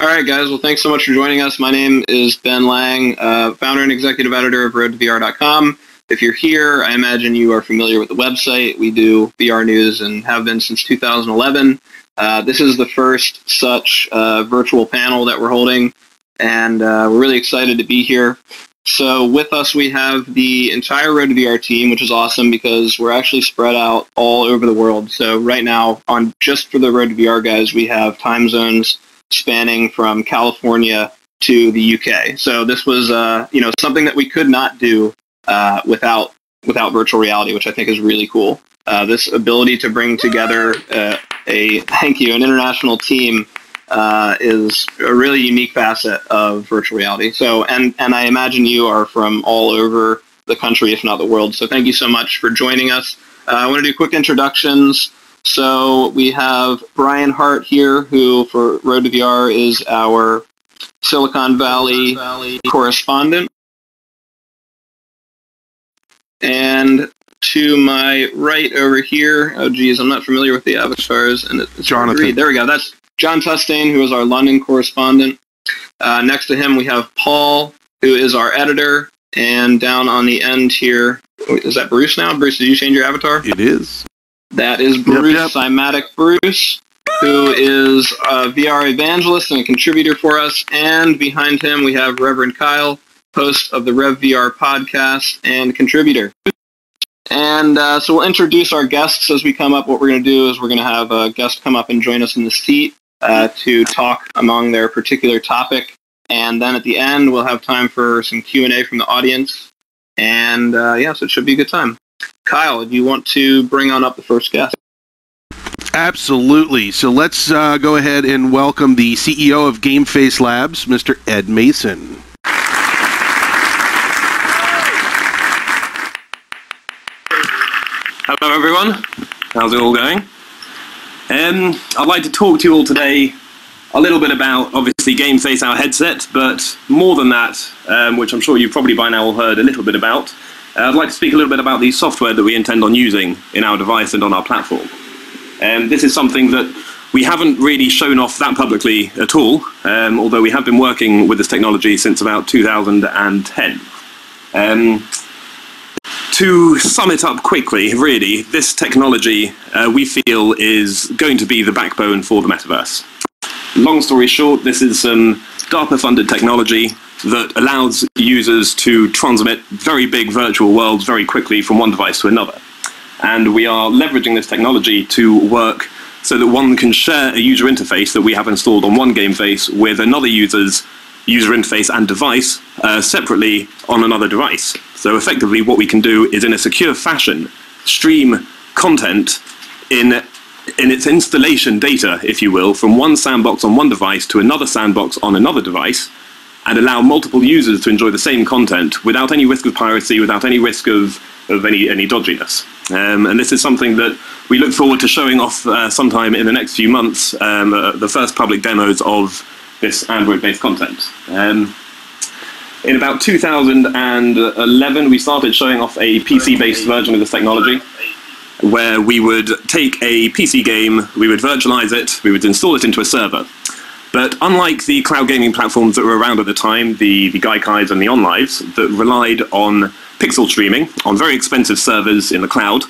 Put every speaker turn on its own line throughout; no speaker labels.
All right, guys. Well, thanks so much for joining us. My name is Ben Lang, founder and executive editor of RoadToVR.com. If you're here, I imagine you are familiar with the website. We do VR news and have been since 2011. This is the first such virtual panel that we're holding, and we're really excited to be here. So with us, we have the entire Road to VR team, which is awesome because we're actually spread out all over the world. So right now, just for the Road to VR guys, we have time zones spanning from California to the UK. So this was, something that we could not do without virtual reality, which I think is really cool. This ability to bring together an international team is a really unique facet of virtual reality. So, and I imagine you are from all over the country, if not the world. So thank you so much for joining us. I want to do quick introductions. So we have Brian Hart here, who for Road to VR is our Silicon Valley correspondent. And to my right over here, oh geez, I'm not familiar with the avatars. And it's Jonathan. There we go. That's John Tustain, who is our London correspondent. Next to him, we have Paul, who is our editor. And down on the end here, is that Bruce now? Bruce, did you change your avatar?
It is.
That is Bruce, yep. Cymatic Bruce, who is a VR evangelist and a contributor for us. And behind him, we have Reverend Kyle, host of the RevVR podcast and contributor. And so we'll introduce our guests as we come up. What we're going to do is we're going to have a guest come up and join us in the seat to talk among their particular topic. And then at the end, we'll have time for some Q&A from the audience. And so it should be a good time. Kyle, do you want to bring on up the first guest?
Absolutely. So let's go ahead and welcome the CEO of GameFace Labs, Mr. Ed Mason.
Hello, everyone. How's it all going? I'd like to talk to you all today a little bit about, obviously, GameFace, our headset, but more than that, which I'm sure you've probably by now all heard a little bit about, I'd like to speak a little bit about the software that we intend on using in our device and on our platform. This is something that we haven't really shown off that publicly at all, although we have been working with this technology since about 2010. To sum it up quickly, really, this technology we feel is going to be the backbone for the metaverse. Long story short, this is some DARPA-funded technology that allows users to transmit very big virtual worlds very quickly from one device to another. And we are leveraging this technology to work so that one can share a user interface that we have installed on one GameFace with another user's user interface and device separately on another device. So effectively what we can do is in a secure fashion stream content in its installation data, if you will, from one sandbox on one device to another sandbox on another device, and allow multiple users to enjoy the same content without any risk of piracy, without any risk of any dodginess. And this is something that we look forward to showing off sometime in the next few months, the first public demos of this Android-based content. In about 2011, we started showing off a PC-based version of this technology, where we would take a PC game, we would virtualize it, we would install it into a server. But unlike the cloud gaming platforms that were around at the time, the Gaikais and the OnLives, that relied on pixel streaming on very expensive servers in the cloud,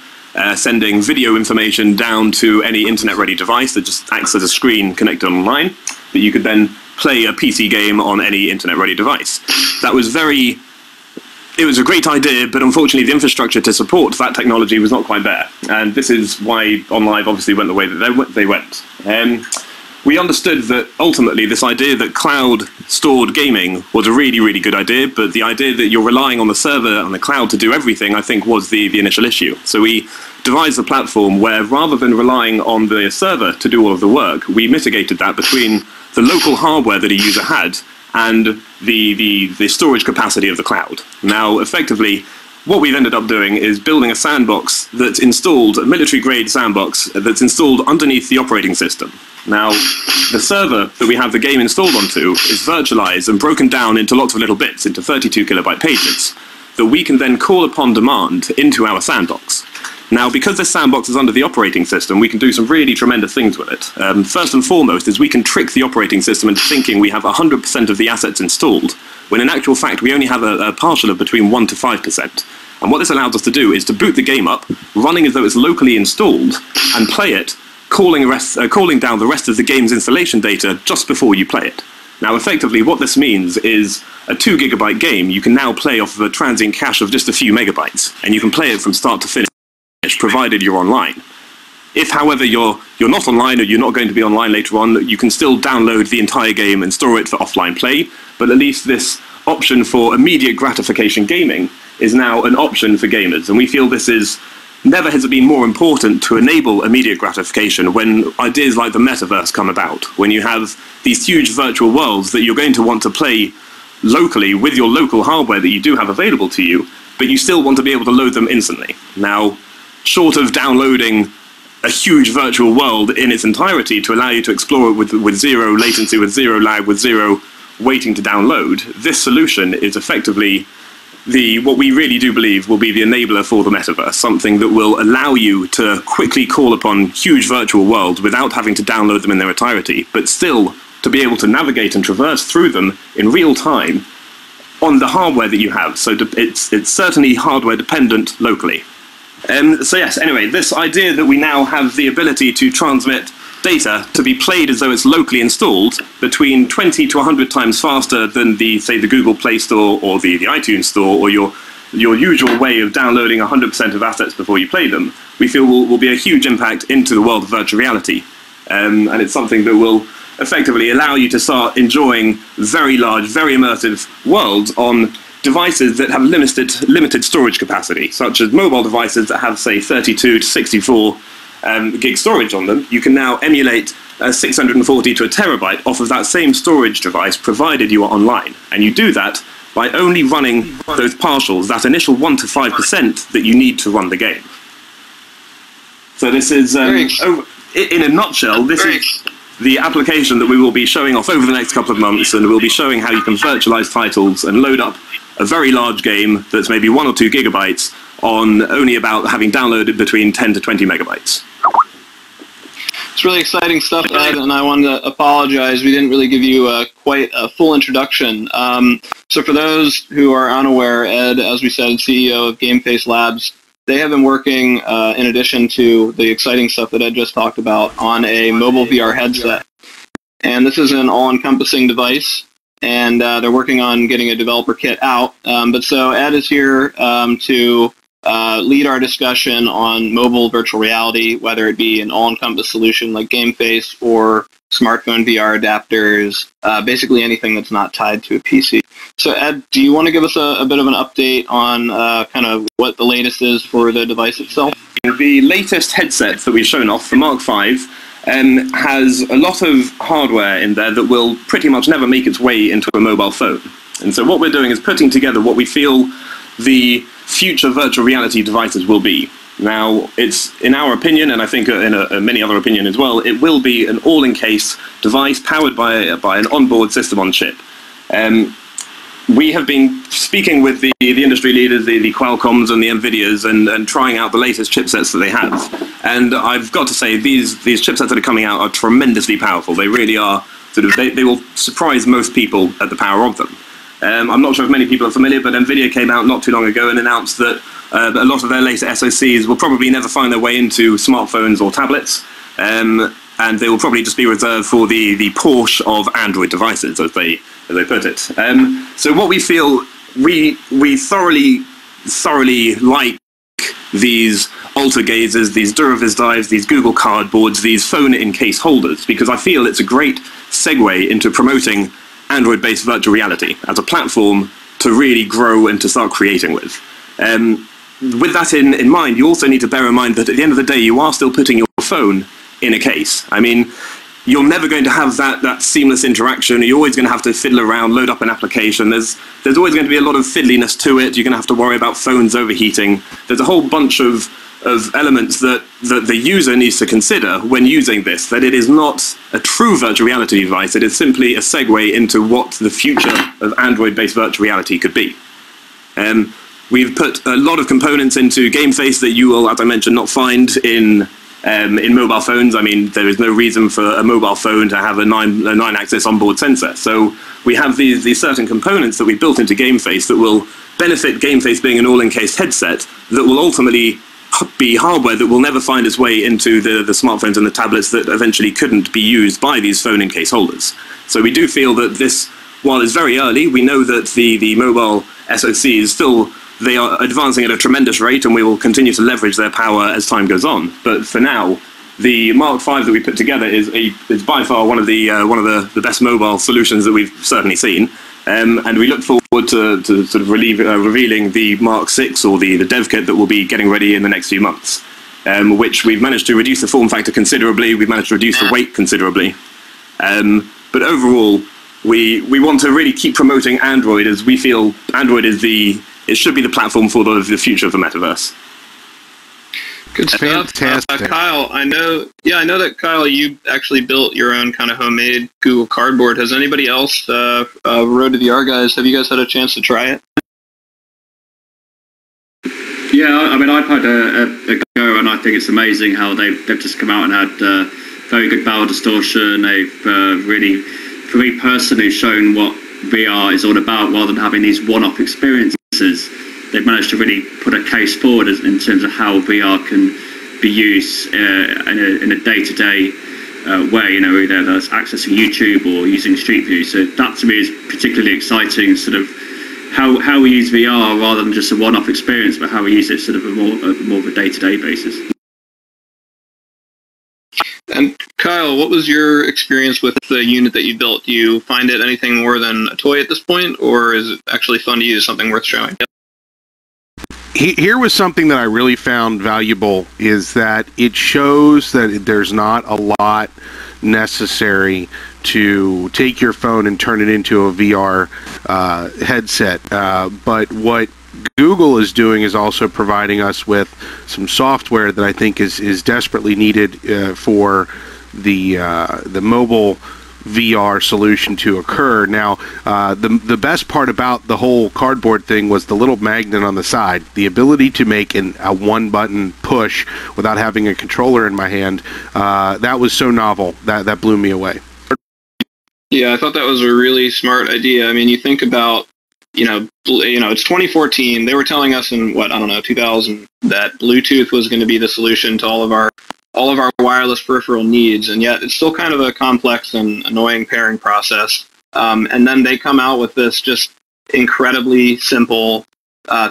sending video information down to any internet-ready device that just acts as a screen connected online, that you could then play a PC game on any internet-ready device. That was it was a great idea, but unfortunately the infrastructure to support that technology was not quite there. And this is why OnLive obviously went the way that they went. We understood that ultimately this idea that cloud-stored gaming was a really, really good idea, but the idea that you're relying on the server and the cloud to do everything, I think, was the initial issue. So we devised a platform where, rather than relying on the server to do all of the work, we mitigated that between the local hardware that a user had and the storage capacity of the cloud. Now, effectively, what we've ended up doing is building a sandbox that's installed, a military-grade sandbox that's installed underneath the operating system. Now, the server that we have the game installed onto is virtualized and broken down into lots of little bits, into 32 kilobyte pages, that we can then call upon demand into our sandbox. Now, because this sandbox is under the operating system, we can do some really tremendous things with it. First and foremost is we can trick the operating system into thinking we have 100% of the assets installed, when in actual fact we only have a partial of between 1 to 5%. And what this allows us to do is to boot the game up, running as though it's locally installed, and play it, calling down the rest of the game's installation data just before you play it. Now, effectively, what this means is a 2 gigabyte game you can now play off of a transient cache of just a few megabytes, and you can play it from start to finish, provided you're online. If, however, you're not online or you're not going to be online later on, you can still download the entire game and store it for offline play, but at least this option for immediate gratification gaming is now an option for gamers, and we feel this is never has it been more important to enable immediate gratification when ideas like the metaverse come about, when you have these huge virtual worlds that you're going to want to play locally with your local hardware that you do have available to you, but you still want to be able to load them instantly. Now, short of downloading a huge virtual world in its entirety to allow you to explore it with zero latency, with zero lag, with zero waiting to download, this solution is effectively what we really do believe will be the enabler for the metaverse, something that will allow you to quickly call upon huge virtual worlds without having to download them in their entirety, but still to be able to navigate and traverse through them in real time on the hardware that you have. So it's certainly hardware dependent locally. So yes, anyway, this idea that we now have the ability to transmit data to be played as though it's locally installed between 20 to 100 times faster than say the Google Play Store or the iTunes Store or your usual way of downloading 100% of assets before you play them, we feel will be a huge impact into the world of virtual reality. And it's something that will effectively allow you to start enjoying very large, very immersive worlds on devices that have limited storage capacity, such as mobile devices that have, say, 32 to 64 gig storage on them. You can now emulate 640 to a terabyte off of that same storage device, provided you are online. And you do that by only running those partials, that initial 1 to 5% that you need to run the game. So this is, in a nutshell, this is the application that we will be showing off over the next couple of months, and we'll be showing how you can virtualize titles and load up a very large game that's maybe 1 or 2 gigabytes on only about having downloaded between 10 to 20 megabytes.
It's really exciting stuff, Ed, and I wanted to apologize. We didn't really give you quite a full introduction. So for those who are unaware, Ed, as we said, CEO of GameFace Labs, they have been working, in addition to the exciting stuff that Ed just talked about, on a mobile VR headset. And this is an all-encompassing device, and they're working on getting a developer kit out. But so Ed is here to lead our discussion on mobile virtual reality, whether it be an all-encompass solution like GameFace or smartphone VR adapters, basically anything that's not tied to a PC. So Ed, do you want to give us a bit of an update on kind of what the latest is for the device itself?
The latest headset that we've shown off, the Mark V, has a lot of hardware in there that will pretty much never make its way into a mobile phone. And so what we're doing is putting together what we feel the future virtual reality devices will be. Now, it's, in our opinion, and I think in many other opinion as well, it will be an all-in-case device powered by an onboard system on chip. We have been speaking with the industry leaders, the Qualcomms and the Nvidias, and trying out the latest chipsets that they have. And I've got to say, these chipsets that are coming out are tremendously powerful. They really are, they will surprise most people at the power of them. I'm not sure if many people are familiar, but Nvidia came out not too long ago and announced that a lot of their later SoCs will probably never find their way into smartphones or tablets, and they will probably just be reserved for the Porsche of Android devices, as they put it. So what we feel, we thoroughly like these alter gazers, these Duravis dives, these Google Cardboards, these phone-in-case holders, because I feel it's a great segue into promoting Android-based virtual reality as a platform to really grow and to start creating with. With that in mind, you also need to bear in mind that at the end of the day, you are still putting your phone in a case. I mean, you're never going to have that seamless interaction. You're always going to have to fiddle around, load up an application. There's always going to be a lot of fiddliness to it. You're going to have to worry about phones overheating. There's a whole bunch of elements that the user needs to consider when using this, that it is not a true virtual reality device. It is simply a segue into what the future of Android-based virtual reality could be. We've put a lot of components into GameFace that you will, as I mentioned, not find in mobile phones. I mean, there is no reason for a mobile phone to have a 9-axis onboard sensor. So we have these certain components that we built into GameFace that will benefit GameFace being an all-encased headset that will ultimately be hardware that will never find its way into the smartphones and the tablets that eventually couldn't be used by these phone encase holders. So we do feel that this, while it's very early, we know that the mobile SoCs still, they are advancing at a tremendous rate, and we will continue to leverage their power as time goes on. But for now, the Mark V that we put together is by far one of the best mobile solutions that we've certainly seen. And we look forward to sort of revealing the Mark VI, or the dev kit that will be getting ready in the next few months, which we've managed to reduce the form factor considerably. We've managed to reduce the weight considerably. But overall, we want to really keep promoting Android, as we feel Android is it should be the platform for the future of the metaverse.
Good stuff.
Fantastic.
Kyle, I know that, Kyle, you actually built your own kind of homemade Google Cardboard. Has anybody else, Road to VR guys, have you guys had a chance to try it?
Yeah, I mean, I've had a go, and I think it's amazing how they've just come out and had very good barrel distortion. They've really, for me personally, shown what VR is all about, rather than having these one-off experiences. They've managed to really put a case forward in terms of how VR can be used in a day-to-day way, either that's accessing YouTube or using Street View. So that to me is particularly exciting, sort of how we use VR rather than just a one-off experience, but how we use it sort of more of a day-to-day basis.
And Kyle, what was your experience with the unit that you built? Do you find it anything more than a toy at this point, or is it actually fun to use, something worth showing?
Here was something that I really found valuable, is that it shows that there's not a lot necessary to take your phone and turn it into a VR headset. But what Google is doing is also providing us with some software that I think is desperately needed for the mobile VR solution to occur. Now, the best part about the whole cardboard thing was the little magnet on the side. The ability to make a one-button push without having a controller in my hand, that was so novel. That blew me away.
Yeah, I thought that was a really smart idea. I mean, you think about, it's 2014. They were telling us in 2000 that Bluetooth was going to be the solution to all of our wireless peripheral needs, and yet it's still kind of a complex and annoying pairing process. And then they come out with this just incredibly simple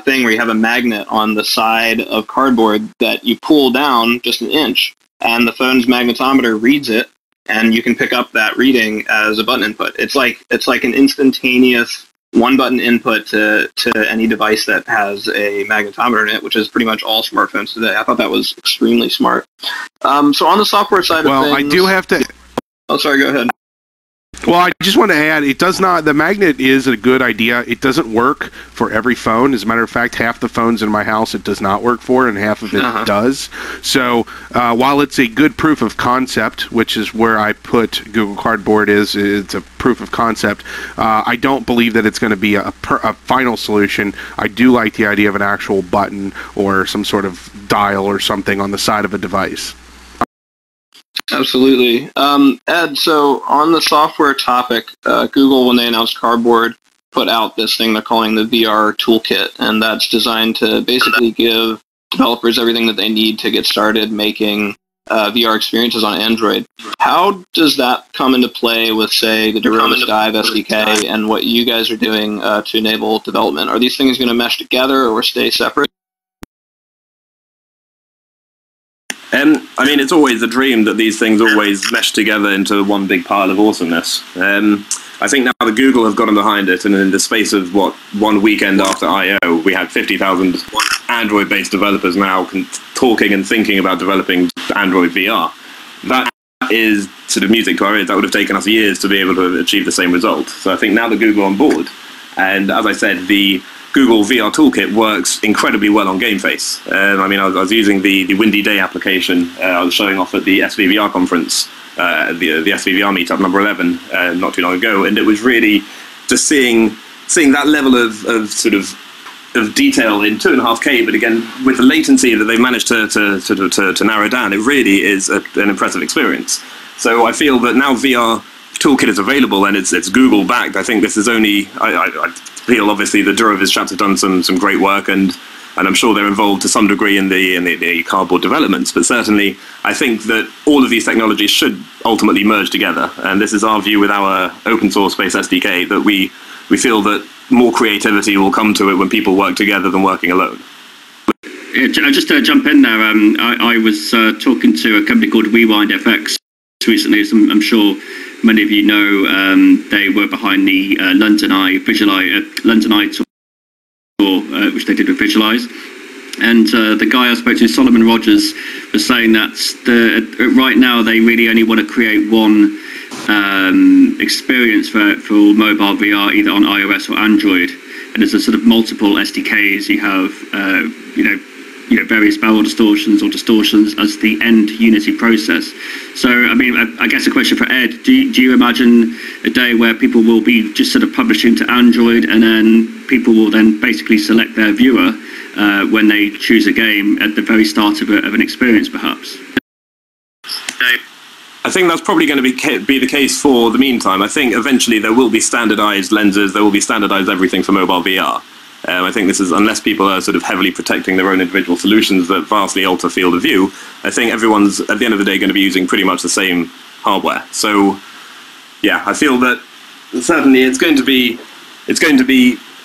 thing where you have a magnet on the side of cardboard that you pull down just an inch, and the phone's magnetometer reads it, and you can pick up that reading as a button input. It's like an instantaneous one-button input to any device that has a magnetometer in it, which is pretty much all smartphones today. I thought that was extremely smart. So on the software side of things...
Well, I do have to...
Oh, sorry, go ahead.
Well, I just want to add, the magnet is a good idea. It doesn't work for every phone. As a matter of fact, half the phones in my house it does not work for, and half of it does. So while it's a good proof of concept, which is where I put Google Cardboard it's a proof of concept, I don't believe that it's going to be a final solution. I do like the idea of an actual button or some sort of dial or something on the side of a device.
Absolutely. Ed, so on the software topic, Google, when they announced Cardboard, put out this thing they're calling the VR Toolkit, and that's designed to basically give developers everything that they need to get started making VR experiences on Android. How does that come into play with, say, the Derivative Dive SDK and what you guys are doing to enable development? Are these things going to mesh together or stay separate?
I mean, it's always a dream that these things always mesh together into one big pile of awesomeness. I think now that Google have gotten behind it, and in the space of, one weekend after I.O., we had 50,000 Android-based developers now talking and thinking about developing Android VR. That is sort of music to our ears. That would have taken us years to be able to achieve the same result. So I think now that Google are on board, and as I said, the Google VR Toolkit works incredibly well on GameFace. I mean, I was using the Windy Day application I was showing off at the SVVR conference, the SVVR meetup number 11, not too long ago, and it was really just seeing that level of sort of of detail in 2.5K, but again, with the latency that they've managed to narrow down, it really is an impressive experience. So I feel that now VR Toolkit is available and it's Google backed. I think this is only, I feel obviously the Durovis chaps have done some great work, and I'm sure they're involved to some degree in the cardboard developments, but certainly I think that all of these technologies should ultimately merge together, and this is our view with our open source based SDK, that we feel that more creativity will come to it when people work together than working alone.
Yeah, just to jump in there, I was talking to a company called WeWindFX recently, as I'm sure many of you know. They were behind the London Eye tour, which they did with Visualize. And the guy I spoke to, Solomon Rogers, was saying that right now they really only want to create one experience for mobile VR, either on iOS or Android. And there's a sort of multiple SDKs. You have various barrel distortions or distortions as the end Unity process. So, I mean, I guess a question for Ed, do you imagine a day where people will be just sort of publishing to Android, and then people will then basically select their viewer when they choose a game at the very start of an experience, perhaps?
I think that's probably going to be the case for the meantime. I think eventually there will be standardized lenses, there will be standardized everything for mobile VR. I think this is, unless people are sort of heavily protecting their own individual solutions that vastly alter field of view, I think everyone's, at the end of the day, going to be using pretty much the same hardware. So, yeah, I feel that certainly it's going to be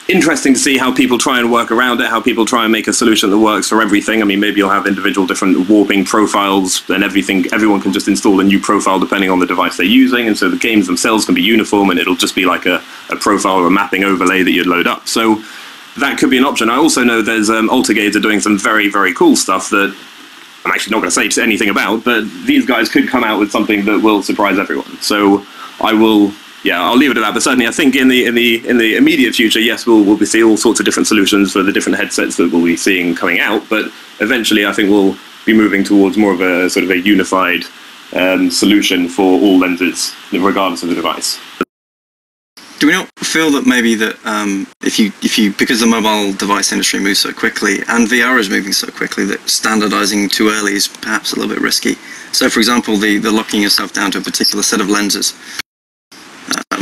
interesting to see how people try and work around it, how people try and make a solution that works for everything. I mean, maybe you'll have individual different warping profiles and everything. Everyone can just install a new profile depending on the device they're using, and so the games themselves can be uniform, and it'll just be like a profile or a mapping overlay that you'd load up. So that could be an option. I also know there's AlterGates are doing some very, very cool stuff that I'm actually not going to say anything about, but these guys could come out with something that will surprise everyone. So I'll leave it at that. But certainly, I think in the immediate future, yes, we'll be seeing all sorts of different solutions for the different headsets that we'll be seeing coming out. But eventually, I think we'll be moving towards more of a sort of a unified solution for all lenses, regardless of the device.
Do we not feel that maybe that if you because the mobile device industry moves so quickly and VR is moving so quickly, that standardizing too early is perhaps a little bit risky? So, for example, the locking yourself down to a particular set of lenses,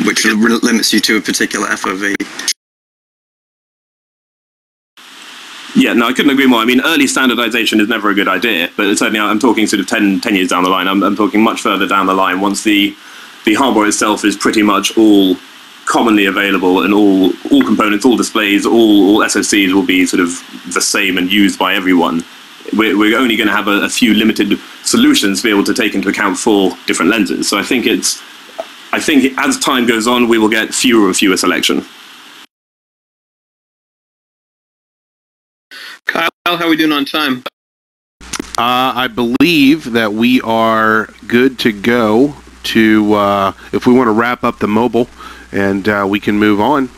which limits you to a particular FOV.
Yeah, no, I couldn't agree more. I mean, early standardization is never a good idea, but certainly I'm talking sort of 10 years down the line. I'm talking much further down the line, once the hardware itself is pretty much all commonly available, and all components, all displays, all SoCs will be sort of the same and used by everyone. We're only going to have a few limited solutions to be able to take into account for different lenses. So I think as time goes on, we will get fewer and fewer selection.
Kyle, how are we doing on time?
I believe that we are good to go to, if we want to wrap up the mobile, and we can move on.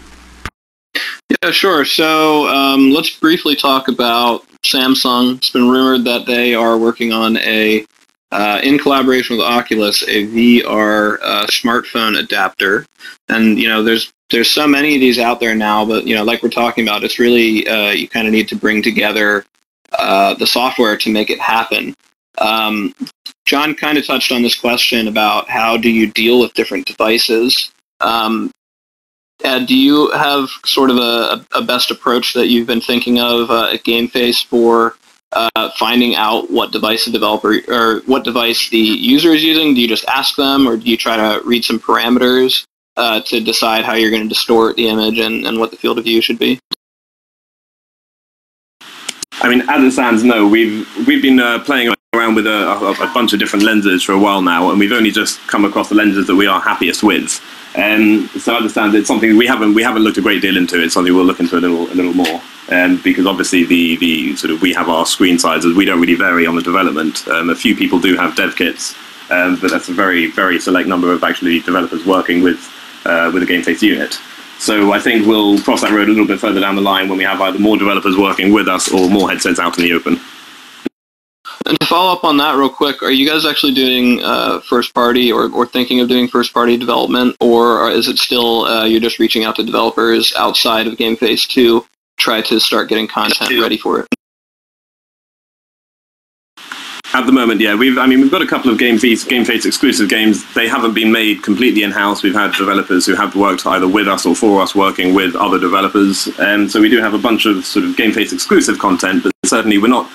Yeah, sure. So let's briefly talk about Samsung. It's been rumored that they are working on in collaboration with Oculus, a VR smartphone adapter. And, there's so many of these out there now, but, like we're talking about, it's really, you kind of need to bring together the software to make it happen. John kind of touched on this question about how do you deal with different devices. Ed, do you have sort of a best approach that you've been thinking of at GameFace for finding out what device the developer or what device the user is using? Do you just ask them, or do you try to read some parameters to decide how you're going to distort the image and what the field of view should be?
I mean, as it stands, no. We've been playing around with a bunch of different lenses for a while now, and we've only just come across the lenses that we are happiest with. So I understand it's something we haven't looked a great deal into. It's something we'll look into a little more, because obviously the sort of we have our screen sizes. We don't really vary on the development. A few people do have dev kits, but that's a very, very select number of actually developers working with a GameFace unit. So I think we'll cross that road a little bit further down the line when we have either more developers working with us or more headsets out in the open.
And to follow up on that real quick, are you guys actually doing first-party or thinking of doing first-party development, or is it still you're just reaching out to developers outside of GameFace to try to start getting content ready for it?
At the moment, yeah, we've got a couple of GameFace exclusive games. They haven't been made completely in-house. We've had developers who have worked either with us or for us, working with other developers, and so we do have a bunch of sort of GameFace exclusive content. But certainly, we're not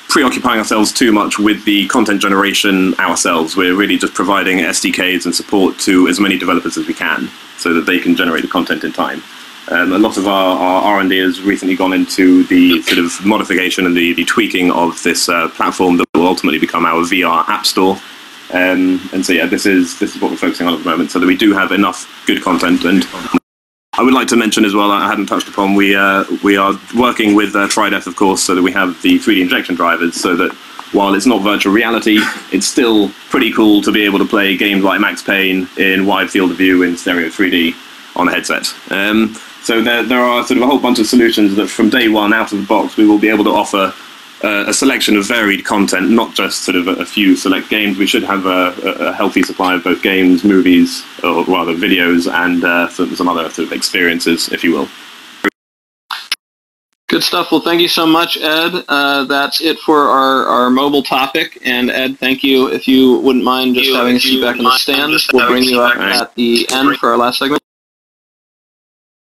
preoccupying ourselves too much with the content generation ourselves. We're really just providing SDKs and support to as many developers as we can, so that they can generate the content in time. A lot of our R&D has recently gone into the sort of modification and the tweaking of this platform that will ultimately become our VR app store. And so, yeah, this is what we're focusing on at the moment, so that we do have enough good content. And I would like to mention as well, I hadn't touched upon, we are working with Tridef, of course, so that we have the 3D injection drivers, so that while it's not virtual reality, it's still pretty cool to be able to play games like Max Payne in wide field of view in stereo 3D on a headset. So there are sort of a whole bunch of solutions that from day one out of the box we will be able to offer a selection of varied content, not just sort of a few select games. We should have a healthy supply of both games, movies, or rather videos, and some other sort of experiences, if you will.
Good stuff. Well, thank you so much, Ed. That's it for our mobile topic. And Ed, thank you. If you wouldn't mind just having a seat back in the stands, we'll bring you up at the end for our last segment.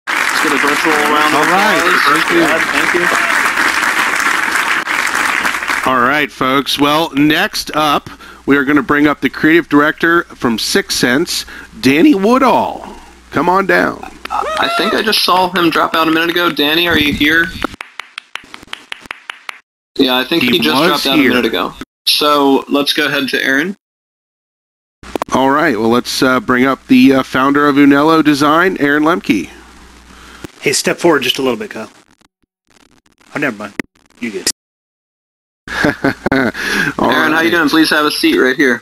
Let's get a virtual round of applause. Thank you. Ed, thank you.
All right, folks. Well, next up, we are going to bring up the creative director from Sixense, Danny Woodall. Come on down.
I think I just saw him drop out a minute ago. Danny, are you here? Yeah, I think he just dropped out a minute ago. So let's go ahead to Aaron.
All right. Well, let's bring up the founder of Unello Design, Aaron Lemke.
Hey, step forward just a little bit, Kyle. Oh, never mind. You get it.
Aaron, how you doing? Please have a seat right here.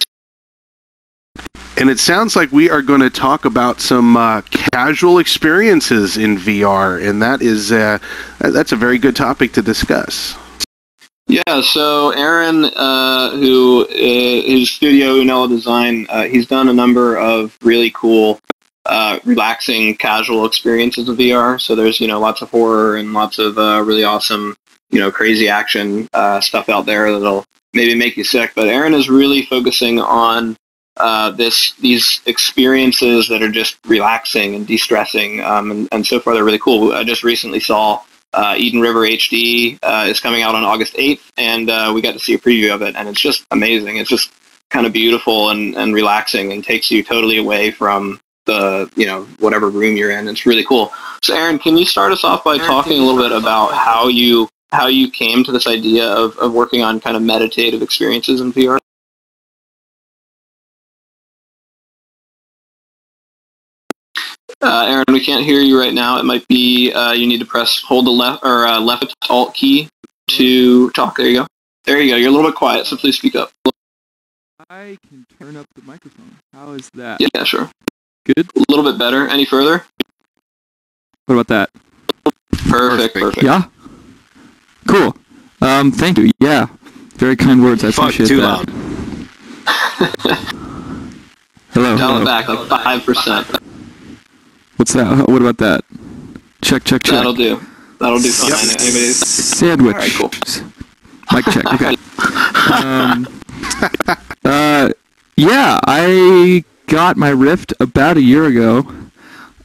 And it sounds like we are going to talk about some casual experiences in VR, and that's a very good topic to discuss.
Yeah, so Aaron, who his studio Unello Design, he's done a number of really cool, relaxing, casual experiences of VR. So there's lots of horror and lots of really awesome, crazy action stuff out there that'll maybe make you sick. But Aaron is really focusing on these experiences that are just relaxing and de-stressing, and so far they're really cool. I just recently saw Eden River HD is coming out on August 8th, and we got to see a preview of it, and it's just amazing. It's just kind of beautiful and relaxing, and takes you totally away from the whatever room you're in. It's really cool. So Aaron, can you start us off by talking a little bit about how you came to this idea of working on kind of meditative experiences in VR? Aaron, we can't hear you right now. It might be you need to hold the left Alt key to talk. There you go. There you go. You're a little bit quiet, so please speak up.
I can turn up the microphone. How is that?
Yeah, sure.
Good?
A little bit better. Any further?
What about that?
Perfect.
Yeah? Cool. Thank you. Yeah. Very kind words. I appreciate
too
that.
Loud.
Hello.
Dial it back like 5%.
What's that? What about that? Check.
That'll do. That'll do fine.
Yep.
Anybody?
Sandwich.
All right, cool.
Mic check. Okay. Yeah, I got my Rift about a year ago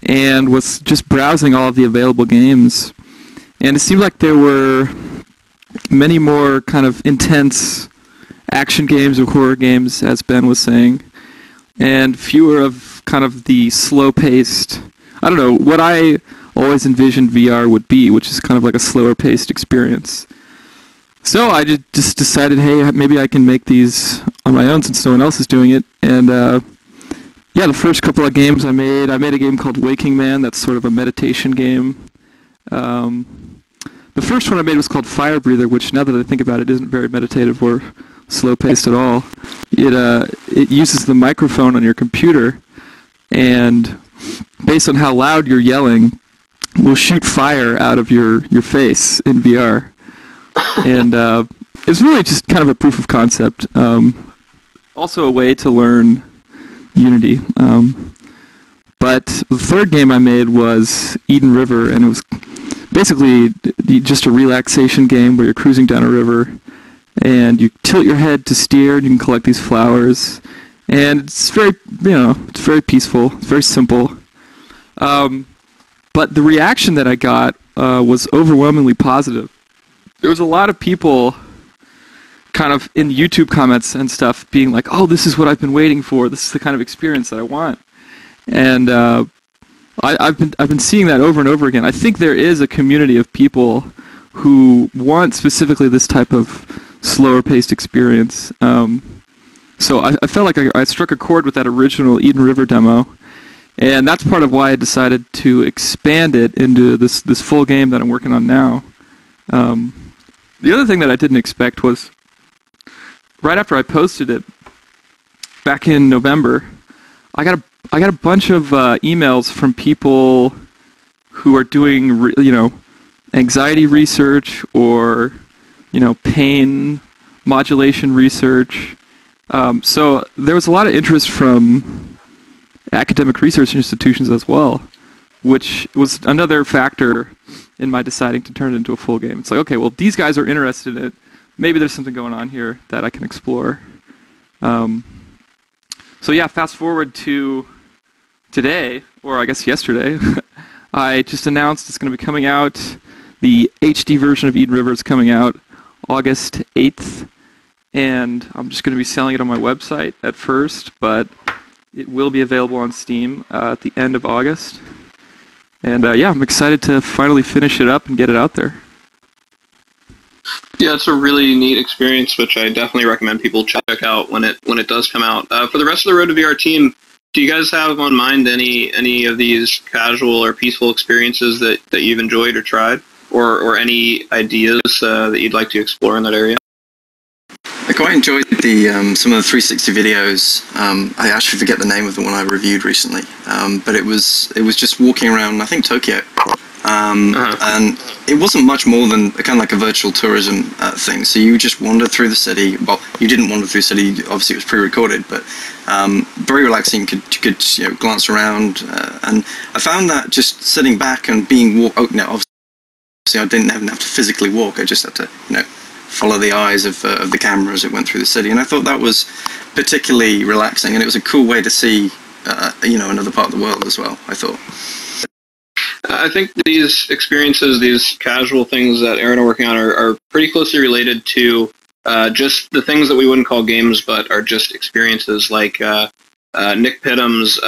and was just browsing all of the available games. And it seemed like there were many more kind of intense action games or horror games, as Ben was saying, and fewer of kind of the slow-paced, I don't know, what I always envisioned VR would be, which is kind of like a slower-paced experience. So I just decided, hey, maybe I can make these on my own since no one else is doing it. And yeah, the first couple of games I made a game called Waking Man. That's sort of a meditation game. The first one I made was called Fire Breather, which now that I think about it isn't very meditative or slow-paced at all. It uses the microphone on your computer, and based on how loud you're yelling, will shoot fire out of your face in VR. And it's really just kind of a proof of concept. Also a way to learn Unity. But the third game I made was Eden River, and it was basically just a relaxation game where you're cruising down a river, and you tilt your head to steer, and you can collect these flowers. And it's very, it's very peaceful. It's very simple. But the reaction that I got was overwhelmingly positive. There was a lot of people kind of in YouTube comments and stuff being like, oh, this is what I've been waiting for. This is the kind of experience that I want. And I've been seeing that over and over again. I think there is a community of people who want specifically this type of slower-paced experience. So I felt like I struck a chord with that original Eden River demo, and that's part of why I decided to expand it into this full game that I'm working on now. The other thing that I didn't expect was, right after I posted it, back in November, I got a bunch of emails from people who are doing, anxiety research or, pain modulation research. So there was a lot of interest from academic research institutions as well, which was another factor in my deciding to turn it into a full game. It's like, okay, well, these guys are interested in it. Maybe there's something going on here that I can explore. So yeah, fast forward to today, or I guess yesterday, I just announced it's going to be coming out. The HD version of Eden River is coming out August 8th, and I'm just going to be selling it on my website at first, but it will be available on Steam at the end of August. And yeah, I'm excited to finally finish it up and get it out there.
Yeah, it's a really neat experience, which I definitely recommend people check out when it does come out. For the rest of the Road to VR team, do you guys have on mind any of these casual or peaceful experiences that you've enjoyed or tried, or any ideas that you'd like to explore in that area?
I quite enjoyed the some of the 360 videos. I actually forget the name of the one I reviewed recently, but it was just walking around, I think, Tokyo. And it wasn't much more than a kind of like a virtual tourism thing. So you just wandered through the city. Well, you didn't wander through the city. Obviously, it was pre-recorded, but very relaxing. You could glance around, and I found that just sitting back and being obviously I didn't even have to physically walk. I just had to follow the eyes of the camera as it went through the city, and I thought that was particularly relaxing, and it was a cool way to see another part of the world as well, I thought.
I think these experiences, these casual things that Aaron are working on are pretty closely related to just the things that we wouldn't call games, but are just experiences, like Nick Pittham's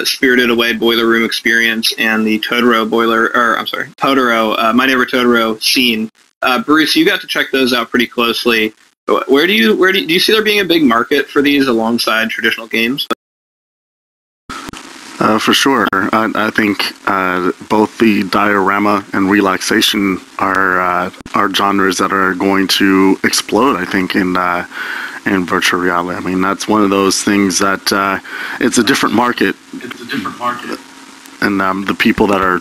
Spirited Away Boiler Room experience and the Totoro My Neighbor Totoro scene. Bruce, you got to check those out pretty closely. Do you see there being a big market for these alongside traditional games?
For sure. I think both the diorama and relaxation are genres that are going to explode, I think, in virtual reality. I mean, that's one of those things that it's a different market. And the people that are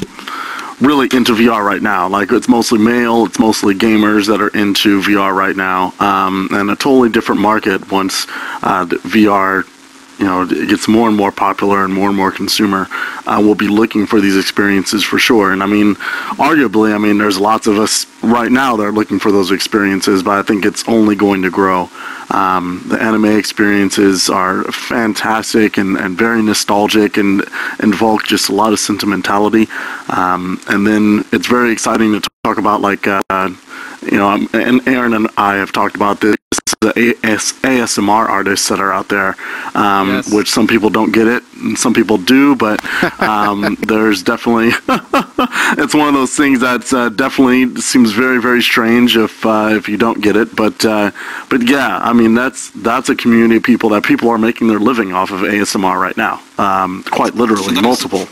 really into VR right now, like, it's mostly male, it's mostly gamers that are into VR right now, and a totally different market once VR it gets more and more popular and more consumer, will be looking for these experiences for sure. And I mean, arguably, there's lots of us right now that are looking for those experiences, but I think it's only going to grow. The anime experiences are fantastic and very nostalgic and invoke just a lot of sentimentality. And then it's very exciting to talk about, like, and Aaron and I have talked about this, the ASMR artists that are out there, yes. Which some people don't get it and some people do, but there's definitely it's one of those things that's definitely seems very, very strange if you don't get it, but yeah, that's a community of people are making their living off of ASMR right now, quite literally, multiple.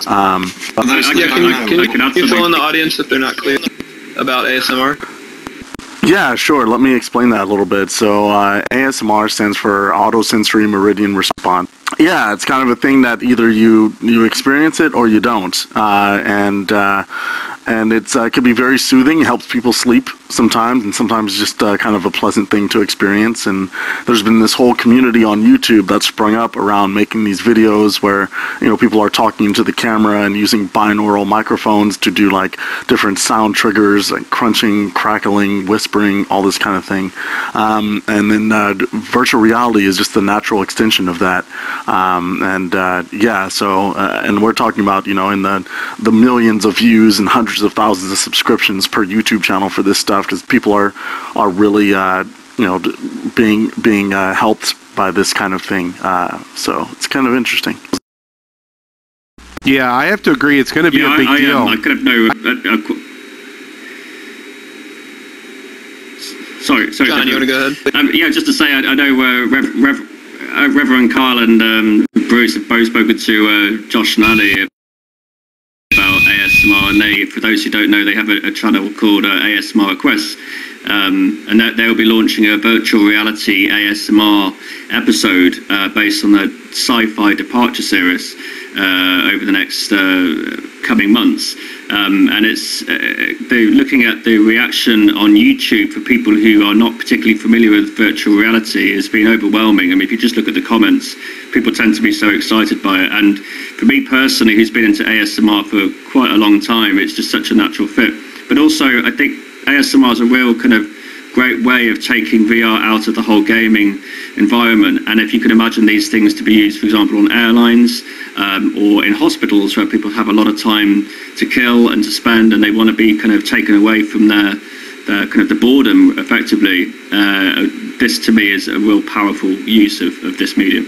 Can you fill in the audience if they're not clear about ASMR?
Yeah, sure. Let me explain that a little bit. So ASMR stands for Autosensory Meridian Response. Yeah, it's kind of a thing that either you experience it or you don't. And and it's it can be very soothing. It helps people sleep sometimes, and sometimes just kind of a pleasant thing to experience. And there's been this whole community on YouTube that's sprung up around making these videos where people are talking into the camera and using binaural microphones to do like different sound triggers, like crunching, crackling, whispering, all this kind of thing. And then virtual reality is just the natural extension of that. And we're talking about in the millions of views and hundreds of thousands of subscriptions per YouTube channel for this stuff, because people are really being helped by this kind of thing. So it's kind of interesting.
Yeah, I have to agree. It's going to be a big deal.
I kind of know. Sorry.
John, you want to go ahead?
Just to say, I know Reverend Kyle and Bruce have both spoken to Josh and Ali about ASMR, and they, for those who don't know, they have a channel called ASMR Requests, and that they'll be launching a virtual reality ASMR episode based on the Sci-Fi Departure series over the next coming months. And it's they're looking at the reaction on YouTube for people who are not particularly familiar with virtual reality has been overwhelming. I mean, if you just look at the comments, people tend to be so excited by it. And for me personally, who's been into ASMR for quite a long time, it's just such a natural fit. But also, I think ASMR is a real kind of great way of taking VR out of the whole gaming environment. And if you can imagine these things to be used, for example, on airlines or in hospitals where people have a lot of time to kill and to spend, and they want to be kind of taken away from their kind of the boredom, effectively, this to me is a real powerful use of this medium.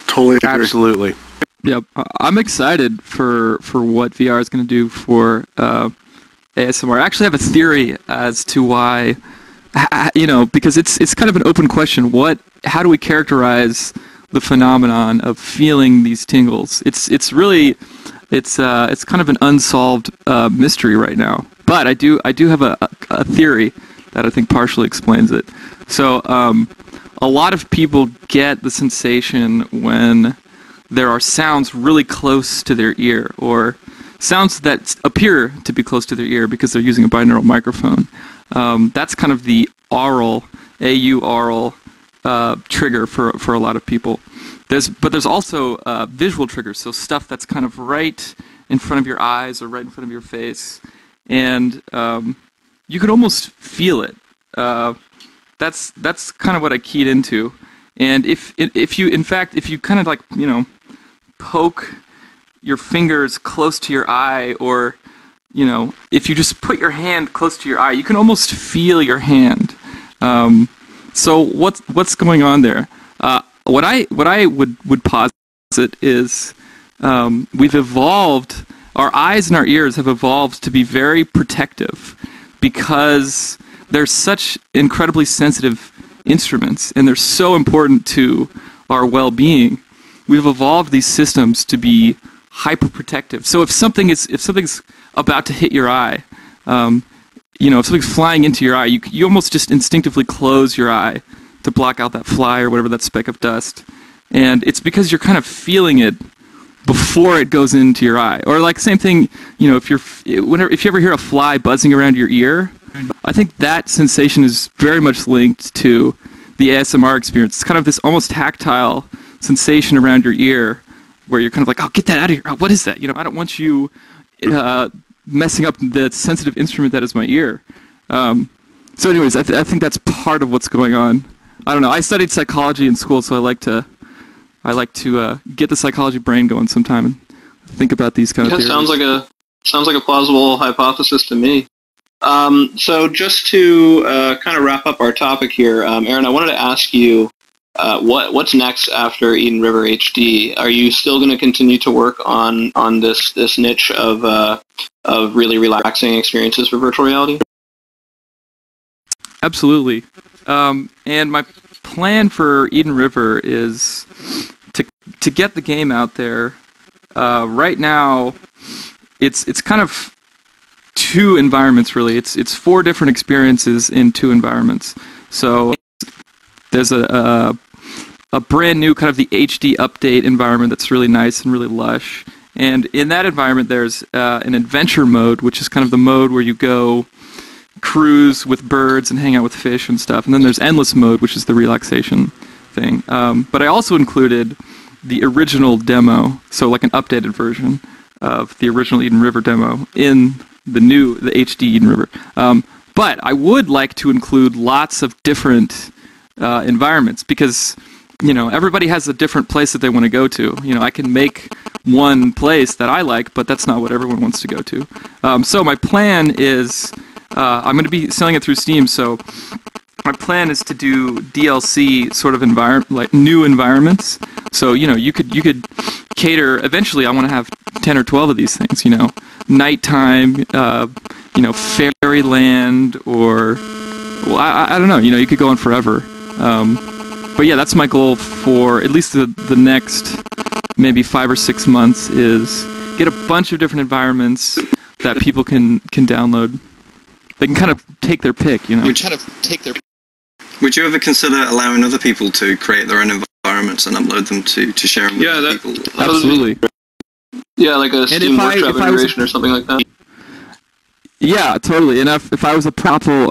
Totally agree.
Absolutely.
Yep, I'm excited for what VR is going to do for ASMR. I actually have a theory as to why, because it's kind of an open question. How do we characterize the phenomenon of feeling these tingles? It's kind of an unsolved mystery right now. But I do have a theory that I think partially explains it. So a lot of people get the sensation when there are sounds really close to their ear, or sounds that appear to be close to their ear because they're using a binaural microphone. That's kind of the aural trigger for a lot of people. But there's also visual triggers, so stuff that's kind of right in front of your eyes or right in front of your face, and you could almost feel it. That's kind of what I keyed into. And if you kind of like poke your fingers close to your eye, or if you just put your hand close to your eye, you can almost feel your hand. So what's going on there? What I would posit is we've evolved. Our eyes and our ears have evolved to be very protective because they're such incredibly sensitive instruments, and they're so important to our well-being. We've evolved these systems to be hyper-protective. So if something's about to hit your eye, if something's flying into your eye, you almost just instinctively close your eye to block out that fly or whatever, that speck of dust. And it's because you're kind of feeling it before it goes into your eye. Or like same thing, if you ever hear a fly buzzing around your ear, I think that sensation is very much linked to the ASMR experience. It's kind of this almost tactile sensation around your ear where you're kind of like, oh, get that out of here. Oh, what is that? I don't want you messing up the sensitive instrument that is my ear. So anyways, I think that's part of what's going on. I don't know. I studied psychology in school, so I like to get the psychology brain going sometime and think about these kind of theories.
Sounds like a plausible hypothesis to me. So just to kind of wrap up our topic here, Aaron, I wanted to ask you what's next after Eden River HD? Are you still going to continue to work on this niche of really relaxing experiences for virtual reality?
Absolutely. And my plan for Eden River is to get the game out there. Right now, it's kind of two environments, really. It's 4 different experiences in 2 environments. So there's a a brand new kind of the HD update environment that's really nice and really lush. And in that environment, there's an adventure mode, which is kind of the mode where you go cruise with birds and hang out with fish and stuff. And then there's endless mode, which is the relaxation thing. But I also included the original demo, so like an updated version of the original Eden River demo in the HD Eden River. But I would like to include lots of different environments because, everybody has a different place that they want to go to. I can make one place that I like, but that's not what everyone wants to go to. So my plan is, I'm going to be selling it through Steam, so my plan is to do DLC sort of like new environments. So, you could cater, eventually I want to have 10 or 12 of these things, nighttime, fairyland, or, well, I don't know, you could go on forever. But yeah, that's my goal for at least the next maybe 5 or 6 months is get a bunch of different environments that people can download. They can kind of take their pick,
Would you ever consider allowing other people to create their own environments and upload them to share them with other people?
Absolutely.
Yeah, like a Steam Workshop integration or something like that.
Yeah, totally. And if I was a proper,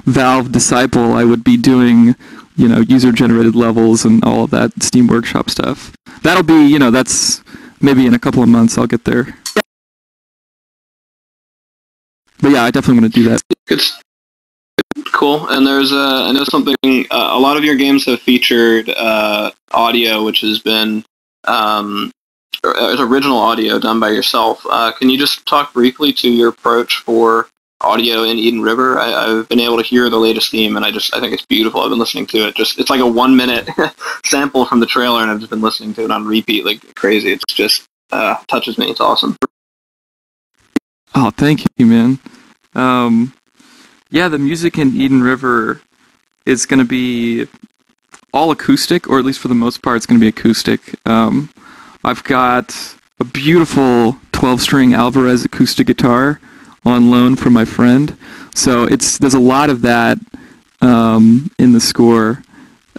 Valve disciple, I would be doing, user-generated levels and all of that Steam Workshop stuff. That'll be, that's maybe in a couple of months I'll get there. But yeah, I definitely want to do that.
It's cool. And there's, I know something, a lot of your games have featured audio, which has been original audio done by yourself. Can you just talk briefly to your approach for audio in Eden River? I've been able to hear the latest theme, and I think it's beautiful. I've been listening to it. It's like a 1-minute sample from the trailer, and I've just been listening to it on repeat like crazy. It's just touches me. It's awesome.
Oh, thank you, man. Yeah, the music in Eden River is going to be all acoustic, or at least for the most part, it's going to be acoustic. I've got a beautiful 12-string Alvarez acoustic guitar on loan from my friend. So there's a lot of that in the score,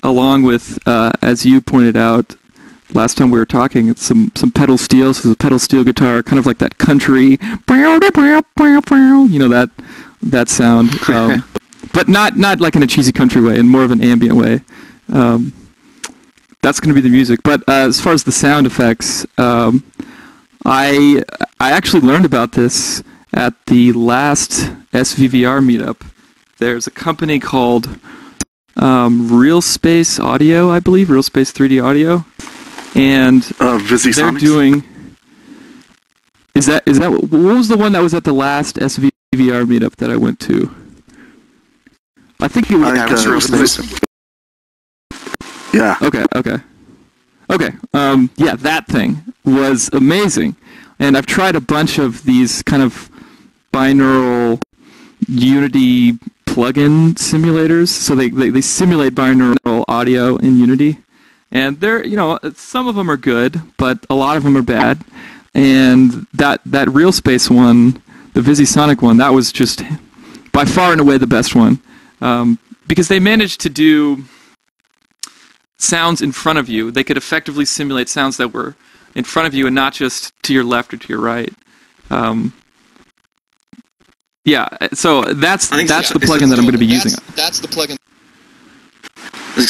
along with, as you pointed out last time we were talking, it's some pedal steel. So it's a pedal steel guitar, kind of like that country, that sound, but not like in a cheesy country way, in more of an ambient way. That's going to be the music. But as far as the sound effects, I actually learned about this at the last SVVR meetup. There's a company called Real Space Audio, I believe, Real Space 3D Audio, and they're doing. Is that what was the one that was at the last SVVR meetup that I went to? I think it was Real Space.
Yeah.
Okay. Yeah, that thing was amazing. And I've tried a bunch of these kind of binaural Unity plugin simulators. So they simulate binaural audio in Unity. And they're, some of them are good, but a lot of them are bad. And that Real Space one, the VisiSonic one, that was just by far and away the best one. Because they managed to do sounds in front of you. They could effectively simulate sounds that were in front of you and not just to your left or to your right. Yeah, so that's the plugin that I'm going to be using.
That's the plugin. I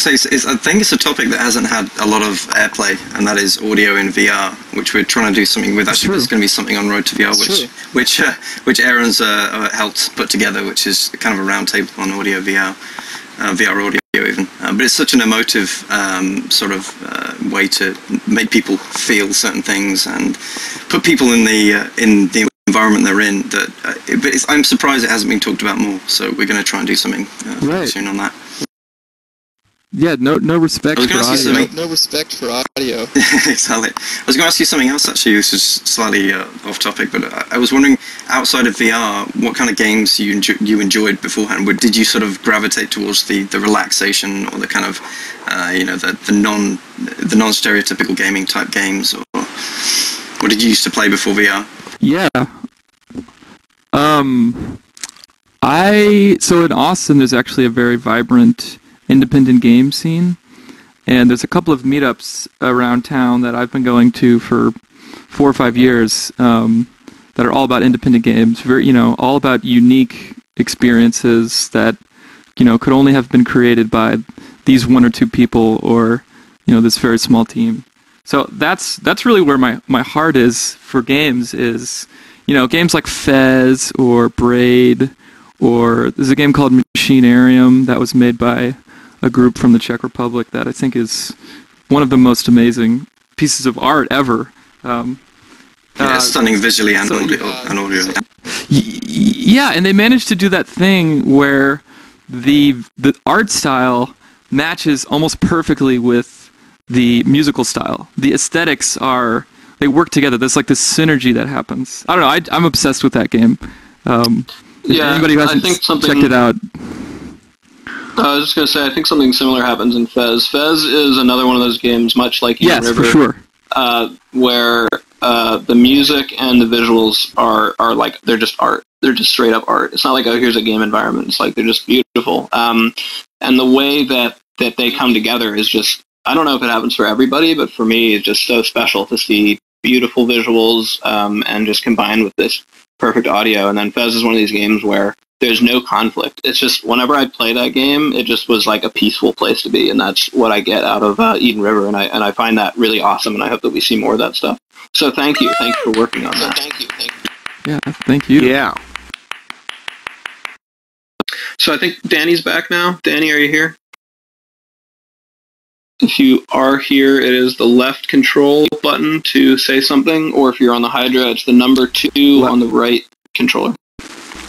think it's a topic that hasn't had a lot of airplay, and that is audio in VR, which we're trying to do something with. Actually, there's going to be something on Road to VR, which Aaron's helped put together, which is kind of a roundtable on audio VR, VR audio even. But it's such an emotive sort of way to make people feel certain things and put people in the environment they're in. But I'm surprised it hasn't been talked about more. So we're going to try and do something soon on that.
Yeah, no respect for audio.
No respect for audio. Exactly. I was going to ask you something else, actually. This is slightly off topic, but I was wondering, outside of VR, what kind of games you enjoyed beforehand? Did you sort of gravitate towards the relaxation or the kind of, the non-stereotypical gaming type games, or what did you used to play before VR?
Yeah. So in Austin, there's actually a very vibrant independent game scene. And there's a couple of meetups around town that I've been going to for 4 or 5 years that are all about independent games, all about unique experiences that, could only have been created by these 1 or 2 people or, this very small team. So that's really where my heart is for games is, games like Fez or Braid, or there's a game called Machinarium that was made by a group from the Czech Republic that I think is one of the most amazing pieces of art ever.
Stunning visually and audio.
Yeah, and they managed to do that thing where the art style matches almost perfectly with the musical style. The aesthetics they work together. There's like this synergy that happens. I don't know. I'm obsessed with that game. Anybody who hasn't checked it out.
I was just going to say, I think something similar happens in Fez. Fez is another one of those games, much like Eden River,
for sure.
Where the music and the visuals are like, they're just art. They're just straight up art. It's not like, oh, here's a game environment. It's like, they're just beautiful. And the way that they come together is just, I don't know if it happens for everybody, but for me, it's just so special to see beautiful visuals and just combined with this perfect audio. And then Fez is one of these games where there's no conflict. It's just whenever I play that game, it just was like a peaceful place to be, and that's what I get out of Eden River, and I find that really awesome, and I hope that we see more of that stuff. So thank you for working on that. Thank you.
Yeah, thank you.
Yeah.
So I think Danny's back now. Danny, are you here? If you are here, it is the left control button to say something, or if you're on the Hydra, it's the number 2 on the right controller.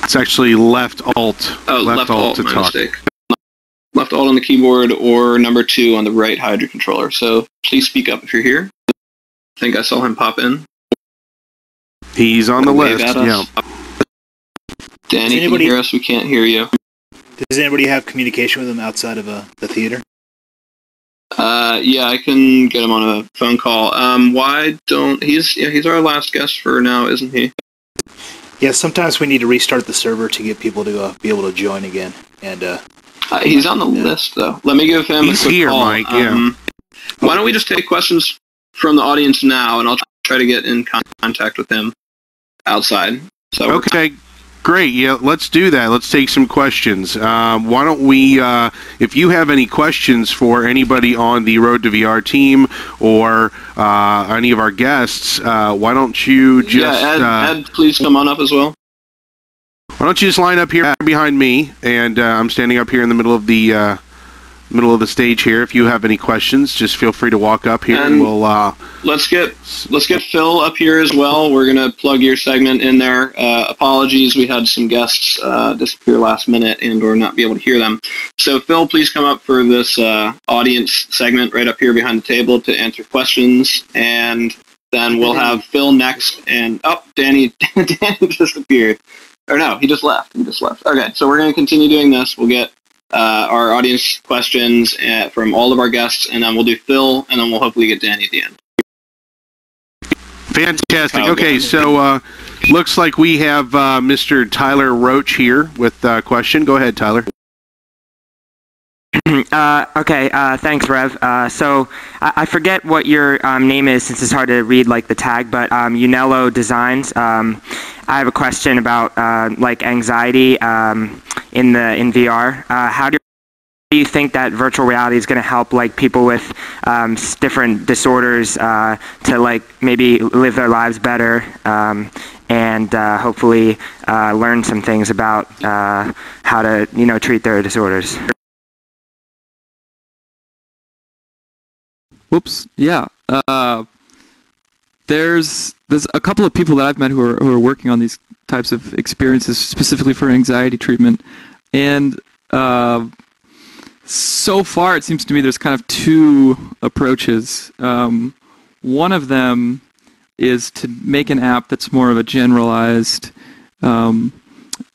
It's actually left alt.
Oh, left alt,
to
my
talk.
mistake. Left alt on the keyboard or number 2 on the right Hydra controller. So please speak up if you're here. I think I saw him pop in.
He's on the list, yeah.
Danny, can you hear us? We can't hear you.
Does anybody have communication with him outside of the theater?
Yeah, I can get him on a phone call. He's our last guest for now, isn't he?
Yeah, sometimes we need to restart the server to get people to be able to join again. And
he's on the list, though. Let me give him a quick call.
Mike, yeah.
Why don't we just take questions from the audience now, and I'll try to get in contact with him outside. So
okay, great. Yeah, let's do that. Let's take some questions. Why don't we, if you have any questions for anybody on the Road to VR team or any of our guests, why don't you just...
Yeah, Ed, please come on up as well.
Why don't you just line up here behind me, and I'm standing up here in the middle of the stage here. If you have any questions, just feel free to walk up here, and we'll...
Let's get Phil up here as well. We're going to plug your segment in there. Apologies, we had some guests disappear last minute and or not be able to hear them. So Phil, please come up for this audience segment right up here behind the table to answer questions, and then we'll have Phil next. And Danny disappeared. Or no, he just left. Okay, so we're going to continue doing this. We'll get our audience questions from all of our guests, and then we'll do Phil, and then we'll hopefully get Danny at the end.
Fantastic. Okay, so looks like we have Mr. Tyler Roach here with a question. Go ahead, Tyler.
Okay, thanks, Rev. So I forget what your name is since it's hard to read like the tag, but Unello Designs. I have a question about like anxiety in VR. How do you think that virtual reality is going to help like people with different disorders to like maybe live their lives better and hopefully learn some things about how to treat their disorders?
Whoops. Yeah. There's a couple of people that I've met who are working on these types of experiences specifically for anxiety treatment, and so far it seems to me there's kind of 2 approaches. One of them is to make an app that's more of a generalized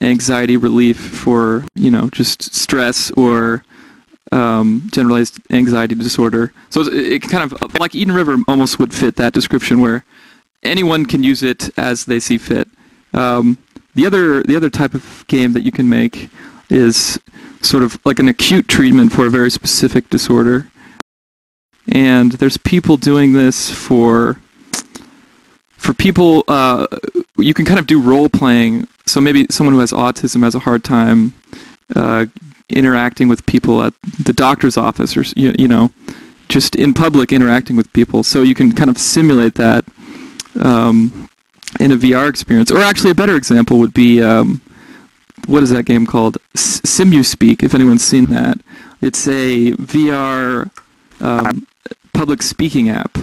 anxiety relief for just stress or generalized anxiety disorder. So it kind of, like Eden River almost would fit that description where anyone can use it as they see fit. The other type of game that you can make is sort of like an acute treatment for a very specific disorder. and there's people doing this for people. You can kind of do role playing. So maybe someone who has autism has a hard time interacting with people at the doctor's office, or you know, just in public interacting with people. So you can kind of simulate that in a VR experience. Or actually, a better example would be what is that game called? SimuSpeak. If anyone's seen that, it's a VR public speaking app.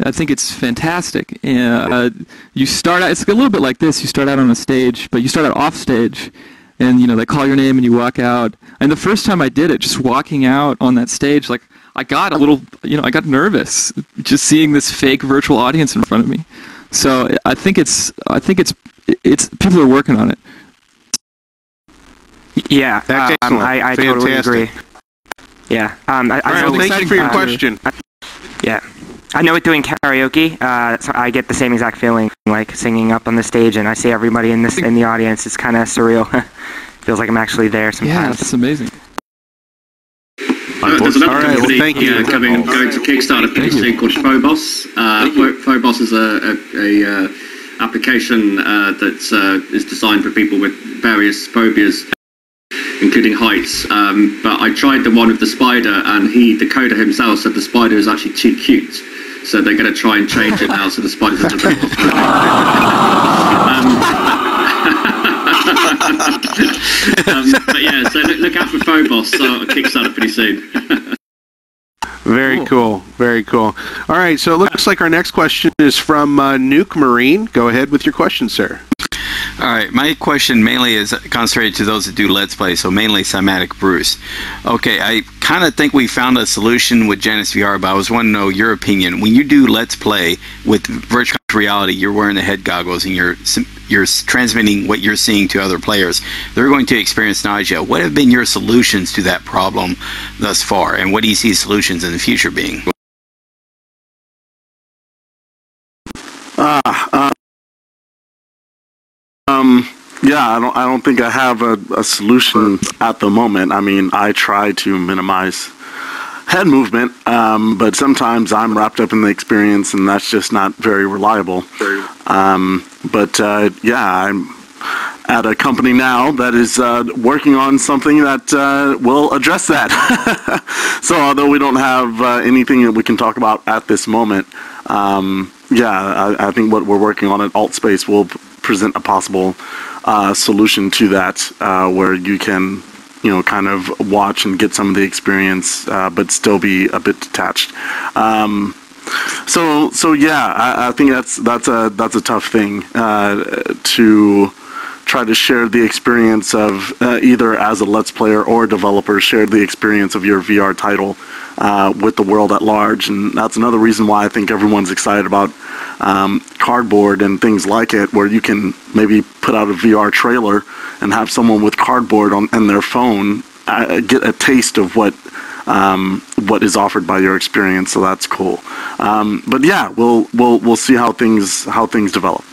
I think it's fantastic. You start out, it's a little bit like this. You start out on a stage, but you start out off stage, and you know they call your name and you walk out. And the first time I did it, just walking out on that stage, like I got a little, you know, I got nervous just seeing this fake virtual audience in front of me. So I think it's people are working on it.
Yeah, I totally agree. Yeah,
thank you for your question.
Yeah. I know with doing karaoke, so I get the same exact feeling, like singing up on the stage, and I see everybody in the audience. It's kind of surreal. Feels like I'm actually there sometimes.
Yeah, it's amazing.
There's another company
thank you.
going to Kickstarter pretty soon called Phobos. Phobos is a application that is designed for people with various phobias, including heights. But I tried the one with the spider, and the coder himself said the spider is actually too cute. So they're going to try and change it now so the spider's a bit but yeah, so look out for Phobos on Kickstarter pretty soon.
Very cool. Very cool. All right, so it looks like our next question is from Nuke Marine. Go ahead with your question, sir.
All right, my question mainly is concentrated to those that do Let's Play, so mainly Cymatic Bruce. Okay, I kind of think we found a solution with Genesis VR, but I was wanting to know your opinion. When you do Let's Play with virtual reality, you're wearing the head goggles and you're transmitting what you're seeing to other players. They're going to experience nausea. What have been your solutions to that problem thus far, and what do you see solutions in the future being?
Yeah, I don't think I have a solution at the moment. I mean, I try to minimize head movement, but sometimes I'm wrapped up in the experience, and that's just not very reliable. Yeah, I'm at a company now that is working on something that will address that. So although we don't have anything that we can talk about at this moment, yeah, I think what we're working on at AltSpace will present a possible solution to that, where you can, you know, kind of watch and get some of the experience, but still be a bit detached. So yeah, I think that's a tough thing to try to share the experience of either as a Let's Player or a developer, share the experience of your VR title with the world at large. And that's another reason why I think everyone's excited about Cardboard and things like it, where you can maybe put out a VR trailer and have someone with Cardboard on their phone get a taste of what is offered by your experience. So that's cool. But yeah, we'll see how things develop.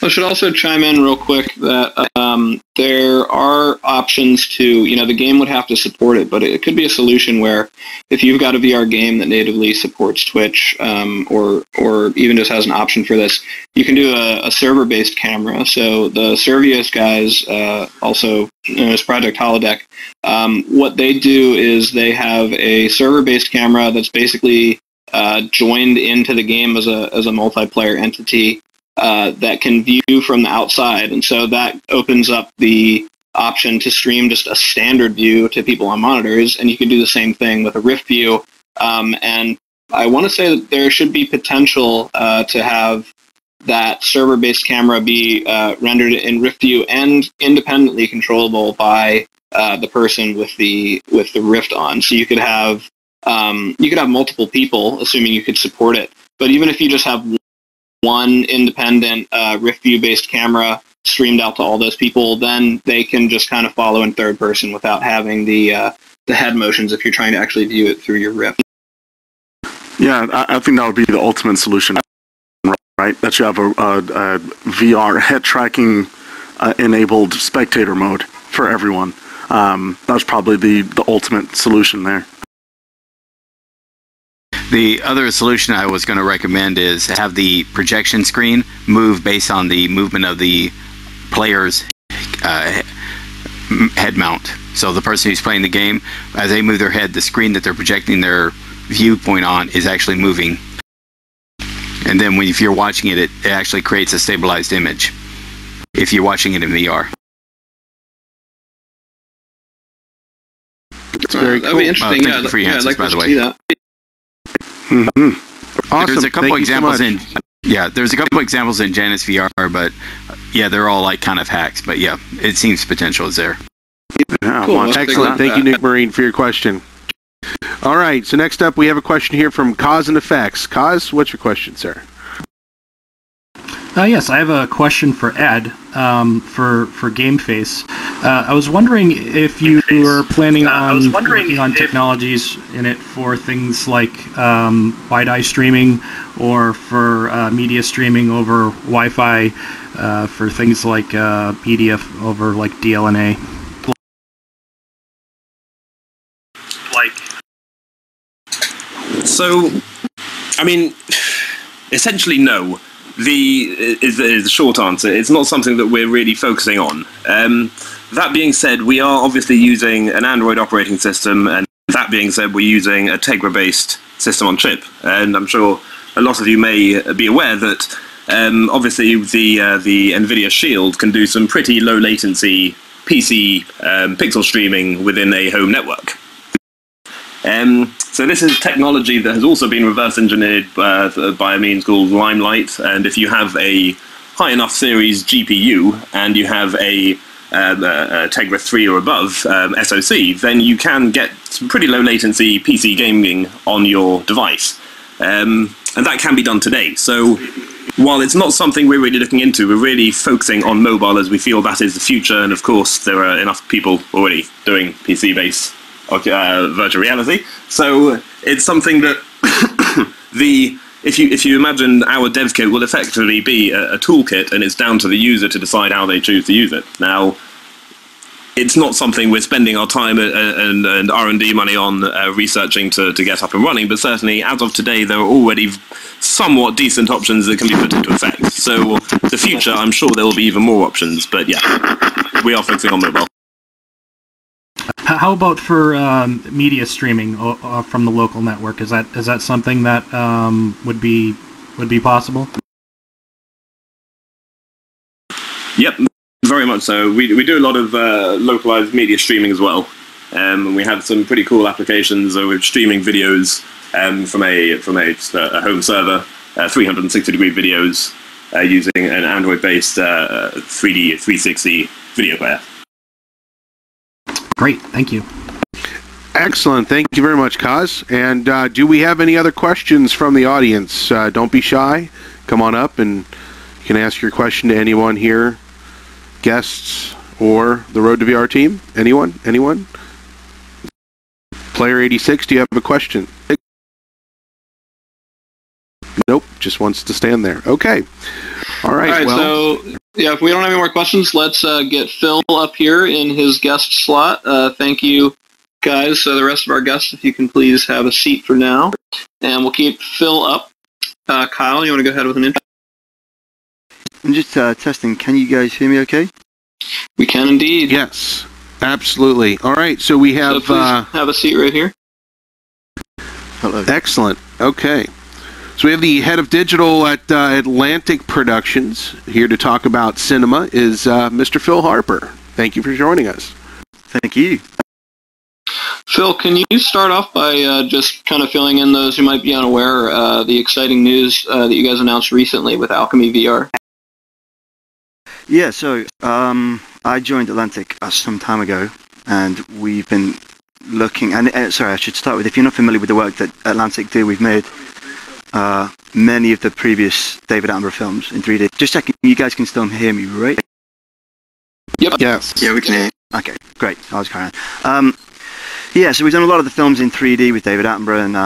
I should also chime in real quick that there are options to, you know, the game would have to support it, but it could be a solution where if you've got a VR game that natively supports Twitch, or even just has an option for this, you can do a server-based camera. So the Servius guys, also known as Project Holodeck, what they do is they have a server-based camera that's basically joined into the game as a multiplayer entity. That can view from the outside, and so that opens up the option to stream just a standard view to people on monitors, and you can do the same thing with a Rift view. And I want to say that there should be potential to have that server-based camera be rendered in Rift view and independently controllable by the person with the Rift on. So you could have multiple people, assuming you could support it. But even if you just have one independent Rift view-based camera streamed out to all those people, then they can just kind of follow in third person without having the head motions if you're trying to actually view it through your Rift.
Yeah, I think that would be the ultimate solution, right? That you have a VR head tracking enabled spectator mode for everyone. That's probably the ultimate solution there.
The other solution I was going to recommend is have the projection screen move based on the movement of the player's head mount. So the person who's playing the game, as they move their head, the screen that they're projecting their viewpoint on is actually moving. And then if you're watching it, it actually creates a stabilized image if you're watching it in VR.
That'd be interesting.
Thank you for your answers,
I'd like
by
to
the way.
see that.
Awesome.
There's a couple
Thank you so
examples
much.
there's a couple examples in Janus VR, but yeah, they're all like kind of hacks. But yeah, it seems potential is there.
Yeah,
Cool.
excellent. Thank you, Nuke Marine, for your question. All right, so next up we have a question here from Cause and Effects. Cause, what's your question, sir?
Yes, I have a question for Ed for GameFace. I was wondering if you were planning on working on technologies in it for things like wide-eye streaming or for media streaming over Wi-Fi for things like PDF over like DLNA.
So, I mean, essentially no. Is the short answer. It's not something that we're really focusing on. That being said, we are obviously using an Android operating system, and that being said, we're using a Tegra-based system on chip. And I'm sure a lot of you may be aware that obviously the NVIDIA Shield can do some pretty low latency PC pixel streaming within a home network. So this is technology that has also been reverse engineered by a means called Limelight, and if you have a high enough series GPU and you have a Tegra 3 or above SoC, then you can get some pretty low latency PC gaming on your device. And that can be done today. So while it's not something we're really looking into, we're really focusing on mobile as we feel that is the future, and of course there are enough people already doing PC-based virtual reality. So it's something that if you imagine our dev kit will effectively be a toolkit, and it's down to the user to decide how they choose to use it. Now, it's not something we're spending our time and R&D money on researching to get up and running, but certainly as of today there are already somewhat decent options that can be put into effect. So the future, I'm sure there will be even more options, but yeah, we are focusing on mobile.
How about for media streaming from the local network? Is that something that would be possible?
Yep, very much so. We do a lot of localized media streaming as well. And we have some pretty cool applications with streaming videos from a home server, 360-degree videos using an Android-based 3D 360 video player.
Great, thank you.
Excellent. Thank you very much, Kaz. And do we have any other questions from the audience? Don't be shy. Come on up and you can ask your question to anyone here, guests or the Road to VR team. Anyone? Anyone? Player 86, do you have a question? Nope, just wants to stand there. Okay. All right, well,
so yeah, if we don't have any more questions, let's get Phil up here in his guest slot. Thank you, guys. So the rest of our guests, if you can please have a seat for now. And we'll keep Phil up. Kyle, you want to go ahead with an intro?
I'm just testing. Can you guys hear me okay?
We can indeed.
Yes, absolutely. All right, so we have...
So please have a seat right here.
Hello.
Excellent. Okay. So we have the head of digital at Atlantic Productions here to talk about cinema is Mr. Phil Harper. Thank you for joining us.
Thank you.
Phil, can you start off by just kind of filling in those who might be unaware the exciting news that you guys announced recently with Alchemy VR?
Yeah, so I joined Atlantic some time ago, and we've been looking, and sorry, I should start with, if you're not familiar with the work that Atlantic do, we've made many of the previous David Attenborough films in 3D. Just checking, you guys can still hear me, right?
Yep.
Yes.
Yeah, we can hear you.
Okay, great. I was carrying on. Yeah, so we've done a lot of the films in 3D with David Attenborough, and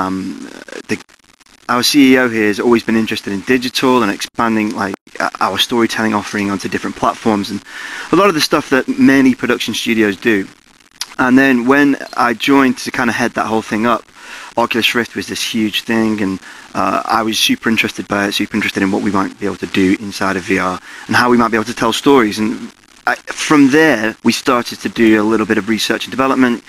our CEO here has always been interested in digital and expanding like our storytelling offering onto different platforms, and a lot of the stuff that many production studios do. And then when I joined to kind of head that whole thing up, Oculus Rift was this huge thing, and I was super interested by it, super interested in what we might be able to do inside of VR and how we might be able to tell stories. And from there, we started to do a little bit of research and development,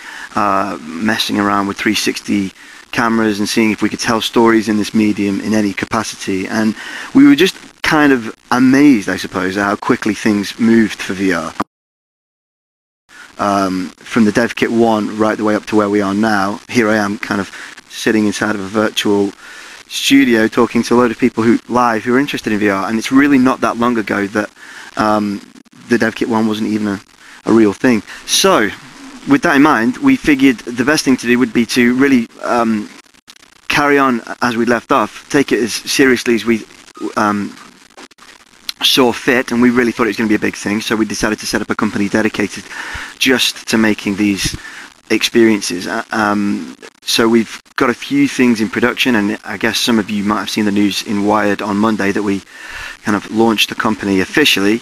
messing around with 360 cameras and seeing if we could tell stories in this medium in any capacity. And we were just kind of amazed, I suppose, at how quickly things moved for VR. From the dev kit 1 right the way up to where we are now, here I am kind of sitting inside of a virtual studio talking to a load of people who are interested in VR, and it's really not that long ago that the dev kit 1 wasn't even a real thing. So with that in mind, we figured the best thing to do would be to really carry on as we left off, take it as seriously as we saw fit, and we really thought it was going to be a big thing, so we decided to set up a company dedicated just to making these experiences. So we've got a few things in production, and I guess some of you might have seen the news in Wired on Monday that we kind of launched the company officially,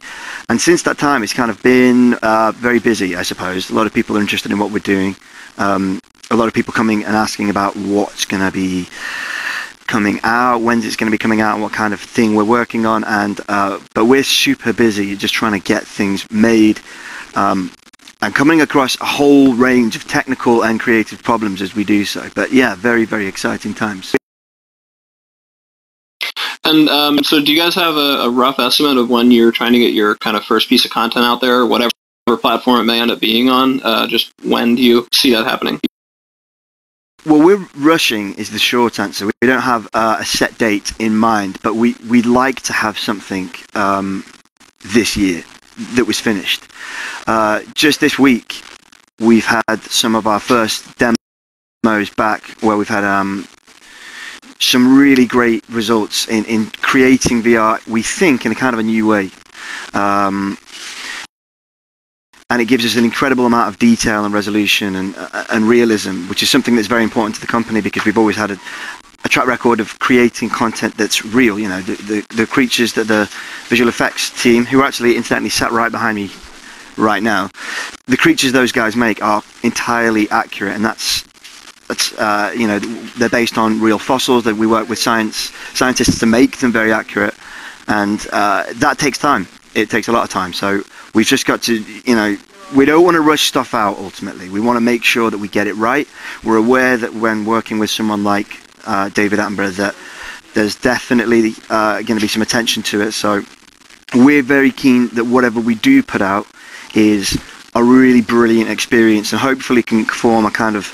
and since that time it's kind of been very busy, I suppose. A lot of people are interested in what we're doing, a lot of people coming and asking about what's going to be coming out, when's it's going to be coming out, and what kind of thing we're working on. And but we're super busy just trying to get things made, and coming across a whole range of technical and creative problems as we do so. But yeah, very, very exciting times.
And so do you guys have a rough estimate of when you're trying to get your kind of first piece of content out there, whatever platform it may end up being on? Just when do you see that happening?
Well, we're rushing is the short answer. We don't have a set date in mind, but we'd like to have something this year that was finished. Just this week, we've had some of our first demos back where we've had some really great results in creating VR, we think, in a kind of a new way. And it gives us an incredible amount of detail and resolution and realism, which is something that's very important to the company because we've always had a track record of creating content that's real. You know, the creatures that the visual effects team, who are actually incidentally sat right behind me right now, the creatures those guys make are entirely accurate, and that's you know, they're based on real fossils that we work with scientists to make them very accurate, and that takes time. It takes a lot of time. So we've just got to, you know, we don't want to rush stuff out ultimately. We want to make sure that we get it right. We're aware that when working with someone like David Attenborough, that there's definitely going to be some attention to it. So we're very keen that whatever we do put out is a really brilliant experience, and hopefully can form a kind of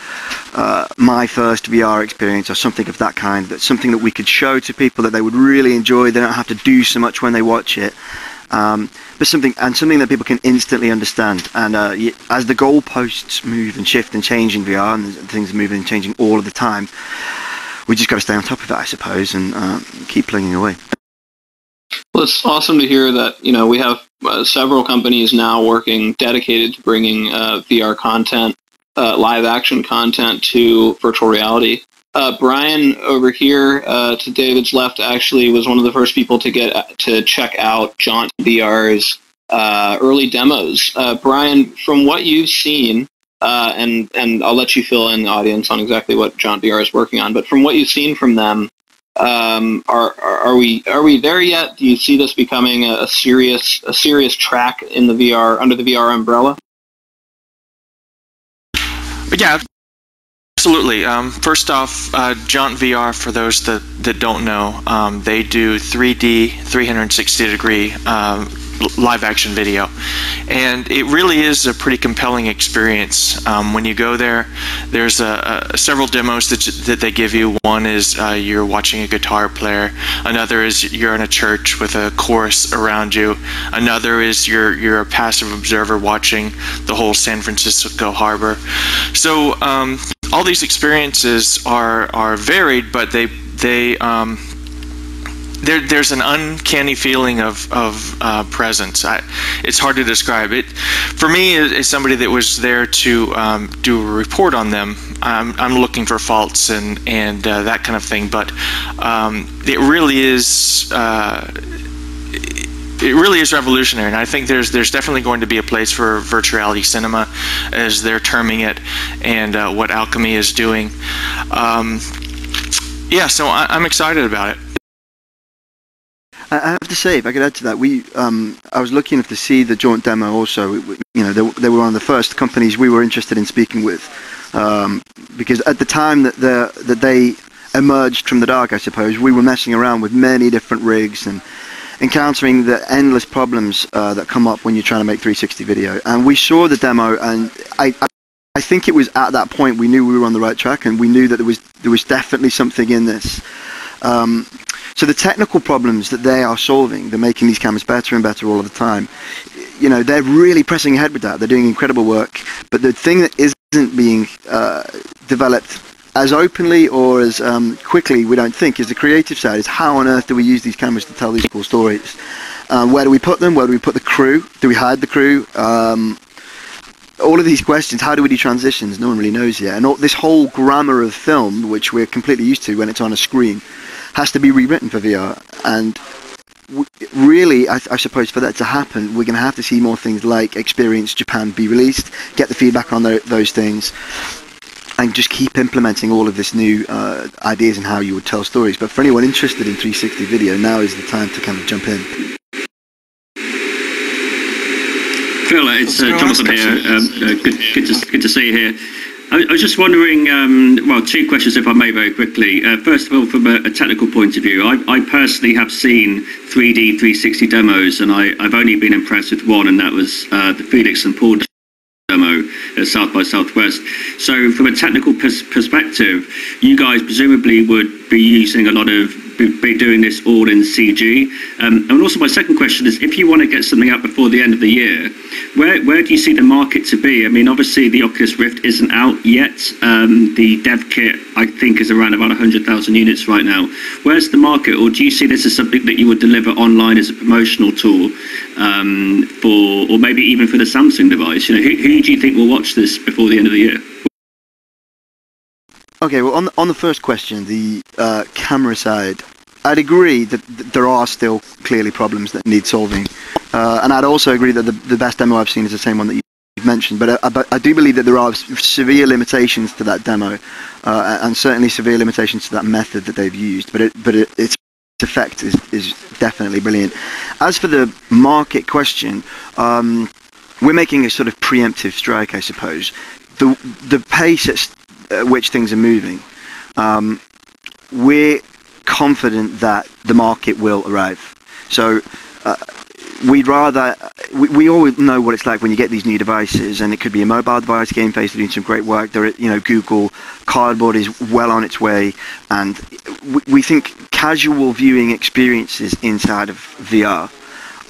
my first VR experience or something of that kind. That's something that we could show to people that they would really enjoy. They don't have to do so much when they watch it. But something that people can instantly understand. And as the goalposts move and shift and change in VR, and things are moving and changing all of the time, we just got to stay on top of it, I suppose, and keep plugging away.
Well, it's awesome to hear that, you know, we have several companies now working dedicated to bringing VR content, live action content to virtual reality. Brian over here to David's left actually was one of the first people to check out Jaunt VR's early demos. Brian, from what you've seen, and I'll let you fill in the audience on exactly what Jaunt VR is working on, but from what you've seen from them, are we there yet? Do you see this becoming a serious track in the VR, under the VR umbrella?
Yeah. Absolutely. First off, Jaunt VR, for those that don't know, they do 3D, 360-degree live action video, and it really is a pretty compelling experience. When you go there, there's several demos that they give you. One is you're watching a guitar player. Another is you're in a church with a chorus around you. Another is you're a passive observer watching the whole San Francisco harbor. So all these experiences are varied, but there's an uncanny feeling of presence. It's hard to describe it. For me, as somebody that was there to do a report on them, I'm looking for faults and that kind of thing. But it really is. it really is revolutionary, and I think there's definitely going to be a place for virtual reality cinema, as they're terming it, and what Alchemy is doing. Yeah, so I'm excited about it.
I have to say, if I could add to that, I was lucky enough to see the joint demo also. They were one of the first companies we were interested in speaking with, because at the time that they emerged from the dark, I suppose, we were messing around with many different rigs and encountering the endless problems that come up when you're trying to make 360 video. And we saw the demo, and I think it was at that point we knew we were on the right track, and we knew that there was definitely something in this. So the technical problems that they are solving, they're making these cameras better and better all of the time. They're really pressing ahead with that. They're doing incredible work. But the thing that isn't being developed as openly or as quickly, we don't think, is the creative side. Is how on earth do we use these cameras to tell these cool stories? Where do we put them? Where do we put the crew? Do we hide the crew? All of these questions. How do we do transitions? No one really knows yet. And this whole grammar of film, which we're completely used to when it's on a screen, has to be rewritten for VR. And really, I suppose for that to happen, we're going to have to see more things like Experience Japan be released, get the feedback on those things, and just keep implementing all of this new ideas and how you would tell stories. But for anyone interested in 360 video, now is the time to kind of jump in.
Phil, it's Jonathan here. Good to see you here. I was just wondering, well, two questions if I may very quickly. First of all, from a technical point of view, I personally have seen 3D 360 demos, and I've only been impressed with one, and that was the Felix and Paul demo at South by Southwest. So from a technical perspective, you guys presumably would be using a lot of, be doing this all in CG. And also my second question is, if you want to get something out before the end of the year, where do you see the market to be? I mean, obviously the Oculus Rift isn't out yet. The dev kit, I think, is around about 100,000 units right now. Where's the market? Or do you see this as something that you would deliver online as a promotional tool or maybe even for the Samsung device? Who do you think will watch this before the end of the year?
Okay, well, on the first question, the camera side, I'd agree that there are still clearly problems that need solving. And I'd also agree that the best demo I've seen is the same one that you've mentioned. But I do believe that there are severe limitations to that demo, and certainly severe limitations to that method that they've used. But its effect is definitely brilliant. As for the market question, we're making a sort of preemptive strike, I suppose. The pace at which things are moving, we're confident that the market will arrive. So we'd rather, we all know what it's like when you get these new devices, and it could be a mobile device. GameFace are doing some great work. Google Cardboard is well on its way, and we think casual viewing experiences inside of VR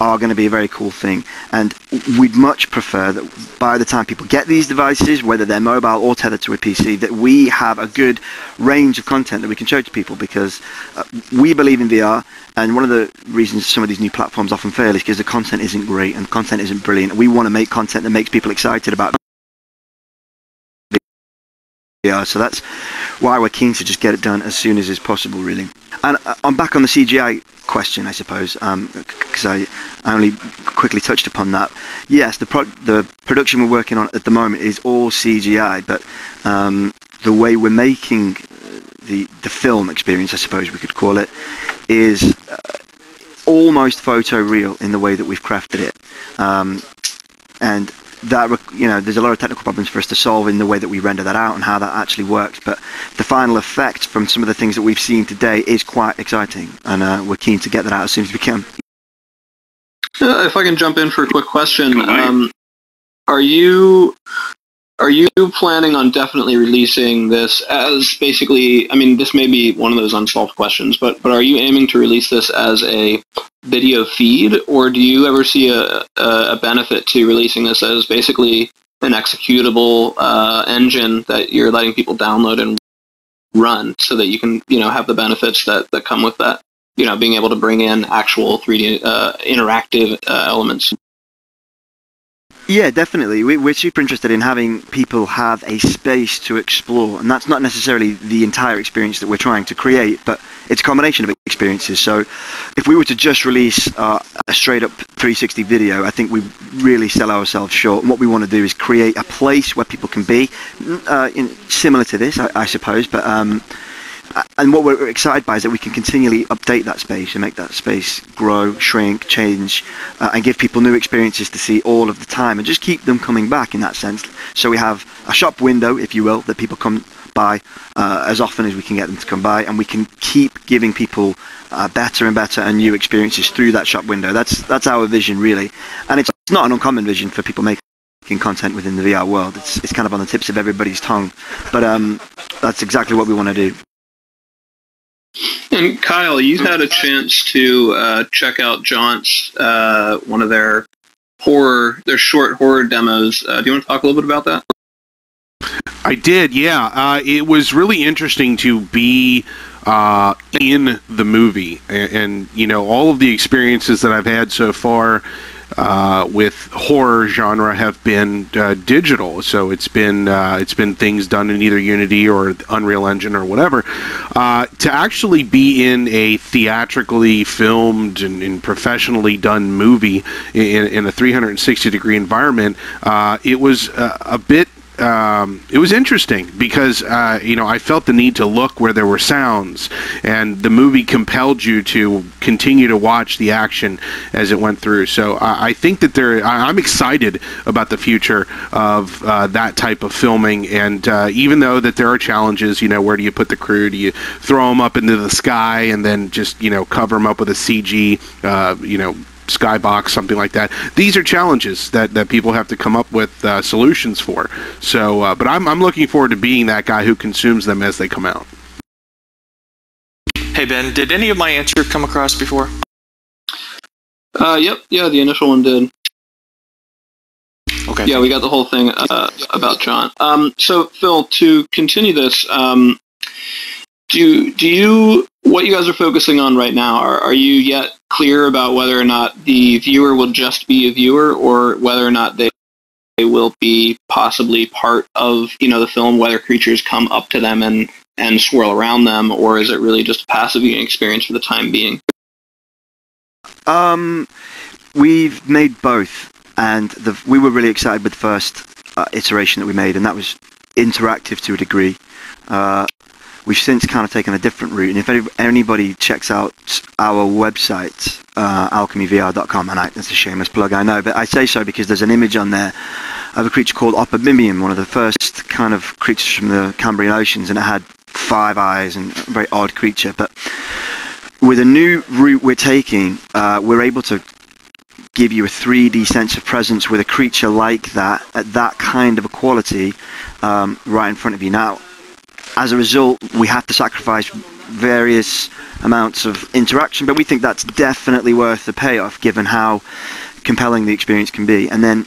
are going to be a very cool thing, and we'd much prefer that by the time people get these devices, whether they're mobile or tethered to a PC, that we have a good range of content that we can show to people, because we believe in VR, and one of the reasons some of these new platforms often fail is because the content isn't great and content isn't brilliant. We want to make content that makes people excited about VR, so that's why we're keen to just get it done as soon as is possible, really. And I'm back on the CGI question, I suppose, because I only quickly touched upon that. Yes, the production we're working on at the moment is all CGI, but the way we're making the film experience, I suppose we could call it, is almost photoreal in the way that we've crafted it. And that, there's a lot of technical problems for us to solve in the way that we render that out and how that actually works, but the final effect from some of the things that we've seen today is quite exciting, and we're keen to get that out as soon as we can.
If I can jump in for a quick question, are you planning on definitely releasing this as basically, I mean, this may be one of those unsolved questions, but are you aiming to release this as a video feed, or do you ever see a benefit to releasing this as basically an executable engine that you're letting people download and run, so that you can, have the benefits that come with that, being able to bring in actual 3D interactive elements?
Yeah, definitely. We're super interested in having people have a space to explore, and that's not necessarily the entire experience that we're trying to create, but it's a combination of experiences. So if we were to just release a straight up 360 video, I think we really sell ourselves short. And what we want to do is create a place where people can be, similar to this, I suppose, but and what we're excited by is that we can continually update that space and make that space grow, shrink, change, and give people new experiences to see all of the time, and just keep them coming back in that sense. So we have a shop window, if you will, that people come by as often as we can get them to come by, and we can keep giving people better and better and new experiences through that shop window. That's our vision, really, and it's not an uncommon vision for people making content within the VR world. It's kind of on the tips of everybody's tongue, but that's exactly what we want to do.
And Kyle, you had a chance to check out Jaunt's one of their short horror demos. Do you want to talk a little bit about that?
I did, yeah. It was really interesting to be in the movie, and you know, all of the experiences that I've had so far with horror genre have been digital. So it's been things done in either Unity or Unreal Engine or whatever. To actually be in a theatrically filmed and professionally done movie in a 360-degree environment, it was a bit. It was interesting because you know, I felt the need to look where there were sounds, and the movie compelled you to continue to watch the action as it went through. So I think that I'm excited about the future of that type of filming. And even though that there are challenges, you know, where do you put the crew? Do you throw them up into the sky and then just, you know, cover them up with a CG, you know, skybox, something like that? These are challenges that people have to come up with solutions for. So, but I'm looking forward to being that guy who consumes them as they come out.
Hey Ben, did any of my answer come across before?
Yep, yeah, the initial one did.
Okay.
Yeah, we got the whole thing about John. So Phil, to continue this, do you, what you guys are focusing on right now, are you yet clear about whether or not the viewer will just be a viewer, or whether or not they will be possibly part of, you know, the film, whether creatures come up to them and swirl around them, or is it really just a passive viewing experience for the time being?
We've made both, and we were really excited with the first iteration that we made, and that was interactive to a degree. We've since kind of taken a different route, and if anybody checks out our website, alchemyvr.com, and that's a shameless plug, I know, but I say so because there's an image on there of a creature called Opibimium, one of the first kind of creatures from the Cambrian Oceans, and it had 5 eyes and a very odd creature. But with a new route we're taking, we're able to give you a 3D sense of presence with a creature like that, at that kind of a quality, right in front of you. Now, as a result, we have to sacrifice various amounts of interaction, but we think that's definitely worth the payoff given how compelling the experience can be. And then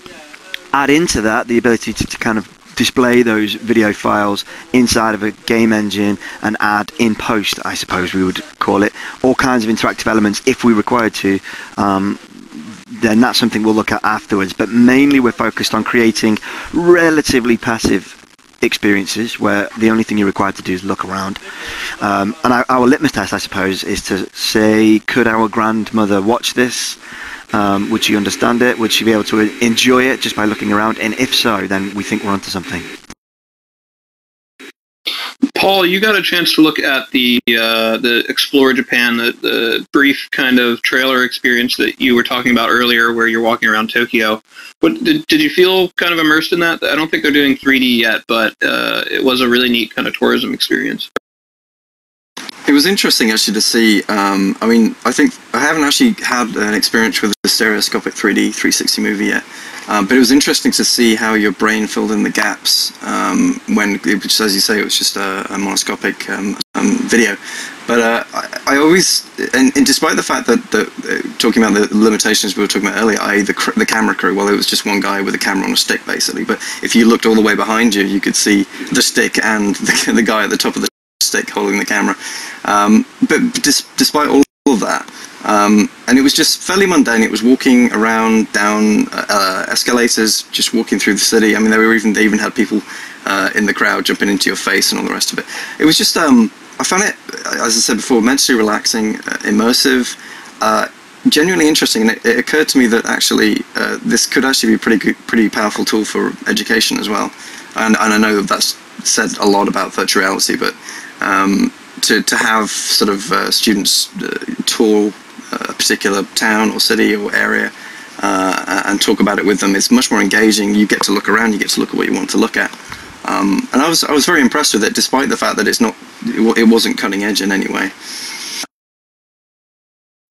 add into that the ability to kind of display those video files inside of a game engine and add in post, I suppose we would call it, all kinds of interactive elements if we required to. Then that's something we'll look at afterwards. But mainly we're focused on creating relatively passive experiences where the only thing you're required to do is look around. And our litmus test, I suppose, is to say, could our grandmother watch this? Would she understand it? Would she be able to enjoy it just by looking around? And if so, then we think we're onto something.
Paul, you got a chance to look at the Explore Japan, the brief kind of trailer experience that you were talking about earlier, where you're walking around Tokyo. Did you feel kind of immersed in that? I don't think they're doing 3D yet, but it was a really neat kind of tourism experience.
It was interesting actually to see. I mean, I think I haven't actually had an experience with a stereoscopic 3D 360 movie yet. But it was interesting to see how your brain filled in the gaps when, which, as you say, it was just a monoscopic video. But I always, and despite the fact that talking about the limitations we were talking about earlier, i.e. the camera crew, well, it was just one guy with a camera on a stick, basically. But if you looked all the way behind you, you could see the stick and the guy at the top of the stick holding the camera. But despite all of that, and it was just fairly mundane. It was walking around down escalators, just walking through the city. I mean, they even had people in the crowd jumping into your face and all the rest of it. It was just I found it, as I said before, mentally relaxing, immersive, genuinely interesting, and it occurred to me that actually this could actually be a pretty powerful tool for education as well. And I know that's said a lot about virtual reality, but to have sort of students tour a particular town or city or area and talk about it with them, it's much more engaging. You get to look around, you get to look at what you want to look at. And I was very impressed with it, despite the fact that it wasn't cutting edge in any way.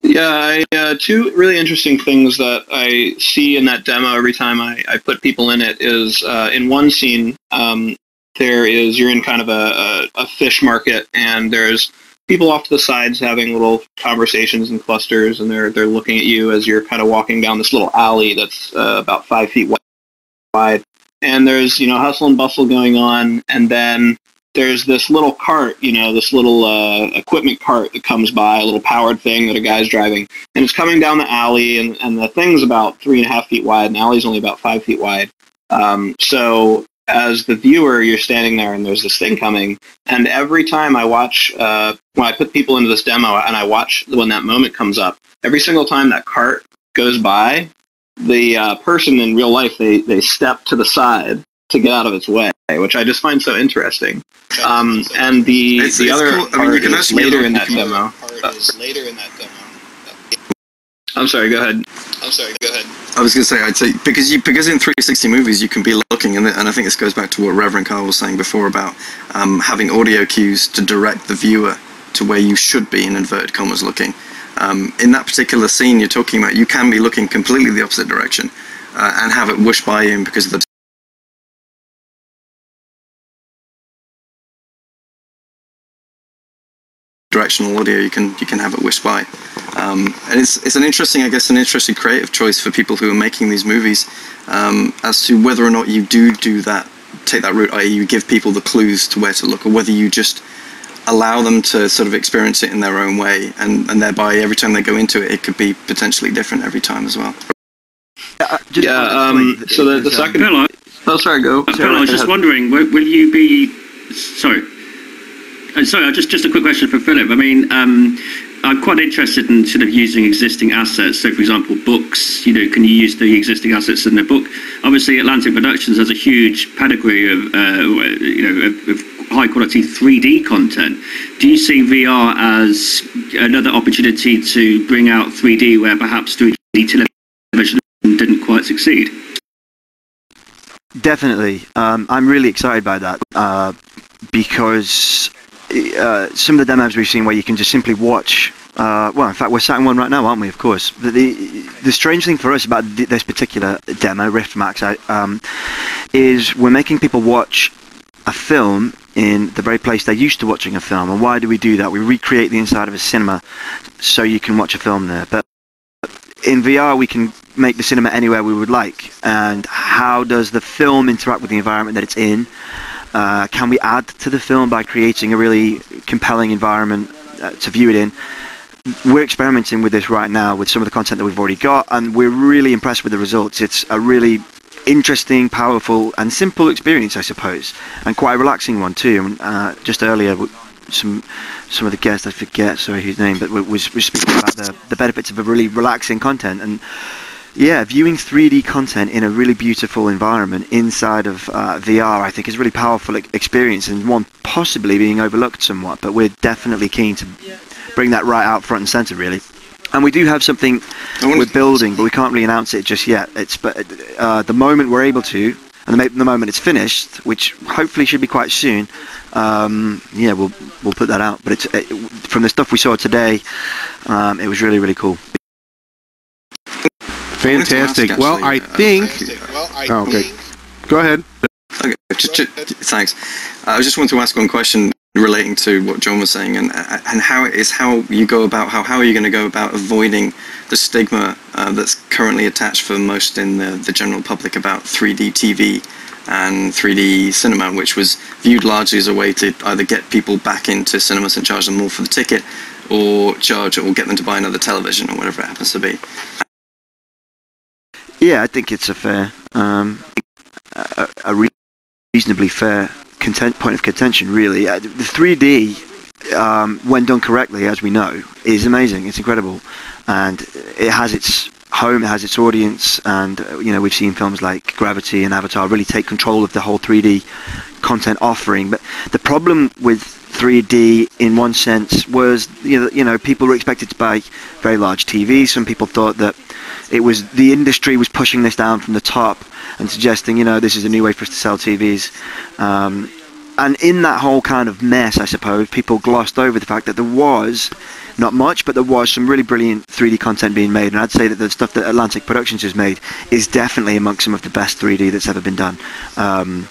Yeah, two really interesting things that I see in that demo every time I put people in it is in one scene, you're in kind of a fish market, and there's people off to the sides having little conversations in clusters, and they're looking at you as you're kind of walking down this little alley that's about 5 feet wide. And there's, hustle and bustle going on, and then there's this little cart, this little equipment cart that comes by, a little powered thing that a guy's driving, and it's coming down the alley, and the thing's about 3.5 feet wide, and the alley's only about 5 feet wide. So as the viewer, you're standing there, and there's this thing coming, and every time I watch, when I put people into this demo, and I watch when that moment comes up, every single time that cart goes by, the person in real life, they step to the side to get out of its way, which I just find so interesting. And the other
cool.
part is later in that demo. I'm sorry, go ahead.
I was going to say, I'd say, because in 360 movies you can be looking, and I think this goes back to what Reverend Carl was saying before about having audio cues to direct the viewer to where you should be, in inverted commas, looking. In that particular scene you're talking about, you can be looking completely the opposite direction and have it whoosh by you because of the directional audio. You can have it whoosh by, and it's an interesting creative choice for people who are making these movies as to whether or not you do that, take that route, i.e. you give people the clues to where to look, or whether you just allow them to sort of experience it in their own way, and thereby every time they go into it, it could be potentially different every time as well.
So the second... Oh, sorry, go.
I was just wondering, will you be... Sorry, just a quick question for Philip. I mean, I'm quite interested in sort of using existing assets. So, for example, books, can you use the existing assets in the book? Obviously, Atlantic Productions has a huge pedigree of high-quality 3D content. Do you see VR as another opportunity to bring out 3D where perhaps 3D television didn't quite succeed?
Definitely. I'm really excited by that because some of the demos we've seen where you can just simply watch, in fact we're sat in one right now, aren't we, of course. But the strange thing for us about this particular demo, Riftmax, is we're making people watch a film in the very place they're used to watching a film. And why do we do that? We recreate the inside of a cinema so you can watch a film there. But in VR we can make the cinema anywhere we would like. And how does the film interact with the environment that it's in? Can we add to the film by creating a really compelling environment to view it in? We're experimenting with this right now with some of the content that we've already got, and we're really impressed with the results. It's a really interesting, powerful, and simple experience, I suppose, and quite a relaxing one too. Just earlier, some of the guests, I forget, sorry his name, but was speaking about the benefits of a really relaxing content. And yeah, viewing 3D content in a really beautiful environment inside of VR, I think, is a really powerful experience, and one possibly being overlooked somewhat. But we're definitely keen to bring that right out front and center, really. And we do have something we're building, but we can't really announce it just yet. But the moment we're able to, and the moment it's finished, which hopefully should be quite soon, we'll put that out. But from the stuff we saw today, it was really, really cool.
Fantastic. Well, I think... okay. Go ahead.
Okay, thanks. I just want to ask one question relating to what John was saying, and how are you going to go about avoiding the stigma that's currently attached for most in the general public about 3D TV and 3D cinema, which was viewed largely as a way to either get people back into cinemas and charge them more for the ticket, or get them to buy another television, or whatever it happens to be.
Yeah, I think it's a fair, a reasonably fair point of contention, really. The 3D when done correctly, as we know, is amazing. It's incredible, and it has its home, it has its audience, and we've seen films like Gravity and Avatar really take control of the whole 3D content offering. But the problem with 3D, in one sense, was people were expected to buy very large TVs. Some people thought that the industry was pushing this down from the top and suggesting this is a new way for us to sell TVs. And in that whole kind of mess, I suppose, people glossed over the fact that there was, not much, but there was some really brilliant 3D content being made. And I'd say that the stuff that Atlantic Productions has made is definitely amongst some of the best 3D that's ever been done. And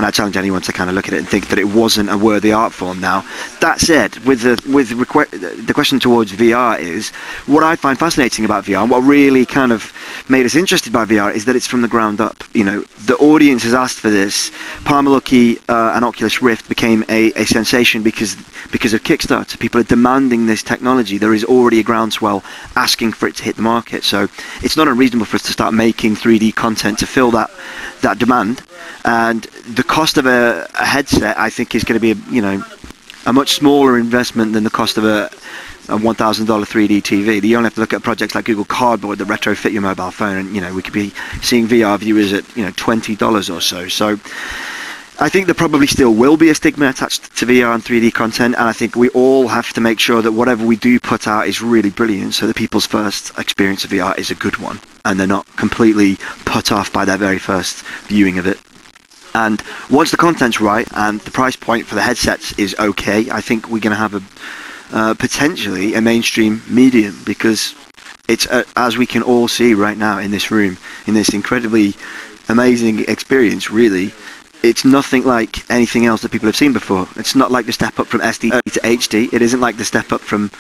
I challenge anyone to kind of look at it and think that it wasn't a worthy art form now. That said, the question towards VR is, what I find fascinating about VR, and what really kind of made us interested by VR, is that it's from the ground up. The audience has asked for this. Palmer Luckey and Oculus Rift became a sensation because of Kickstarter. People are demanding this technology. There is already a groundswell asking for it to hit the market. So it's not unreasonable for us to start making 3D content to fill that demand. And the cost of a headset, I think, is going to be a much smaller investment than the cost of a $1,000 3D TV. You only have to look at projects like Google Cardboard that retrofit your mobile phone, and we could be seeing VR viewers at $20 or so. So I think there probably still will be a stigma attached to VR and 3D content, and I think we all have to make sure that whatever we do put out is really brilliant, so that people's first experience of VR is a good one, and they're not completely put off by their very first viewing of it. And once the content's right and the price point for the headsets is okay, I think we're going to have potentially a mainstream medium, because it's as we can all see right now in this room, in this incredibly amazing experience, really, it's nothing like anything else that people have seen before. It's not like the step up from SD to HD. It isn't like the step up from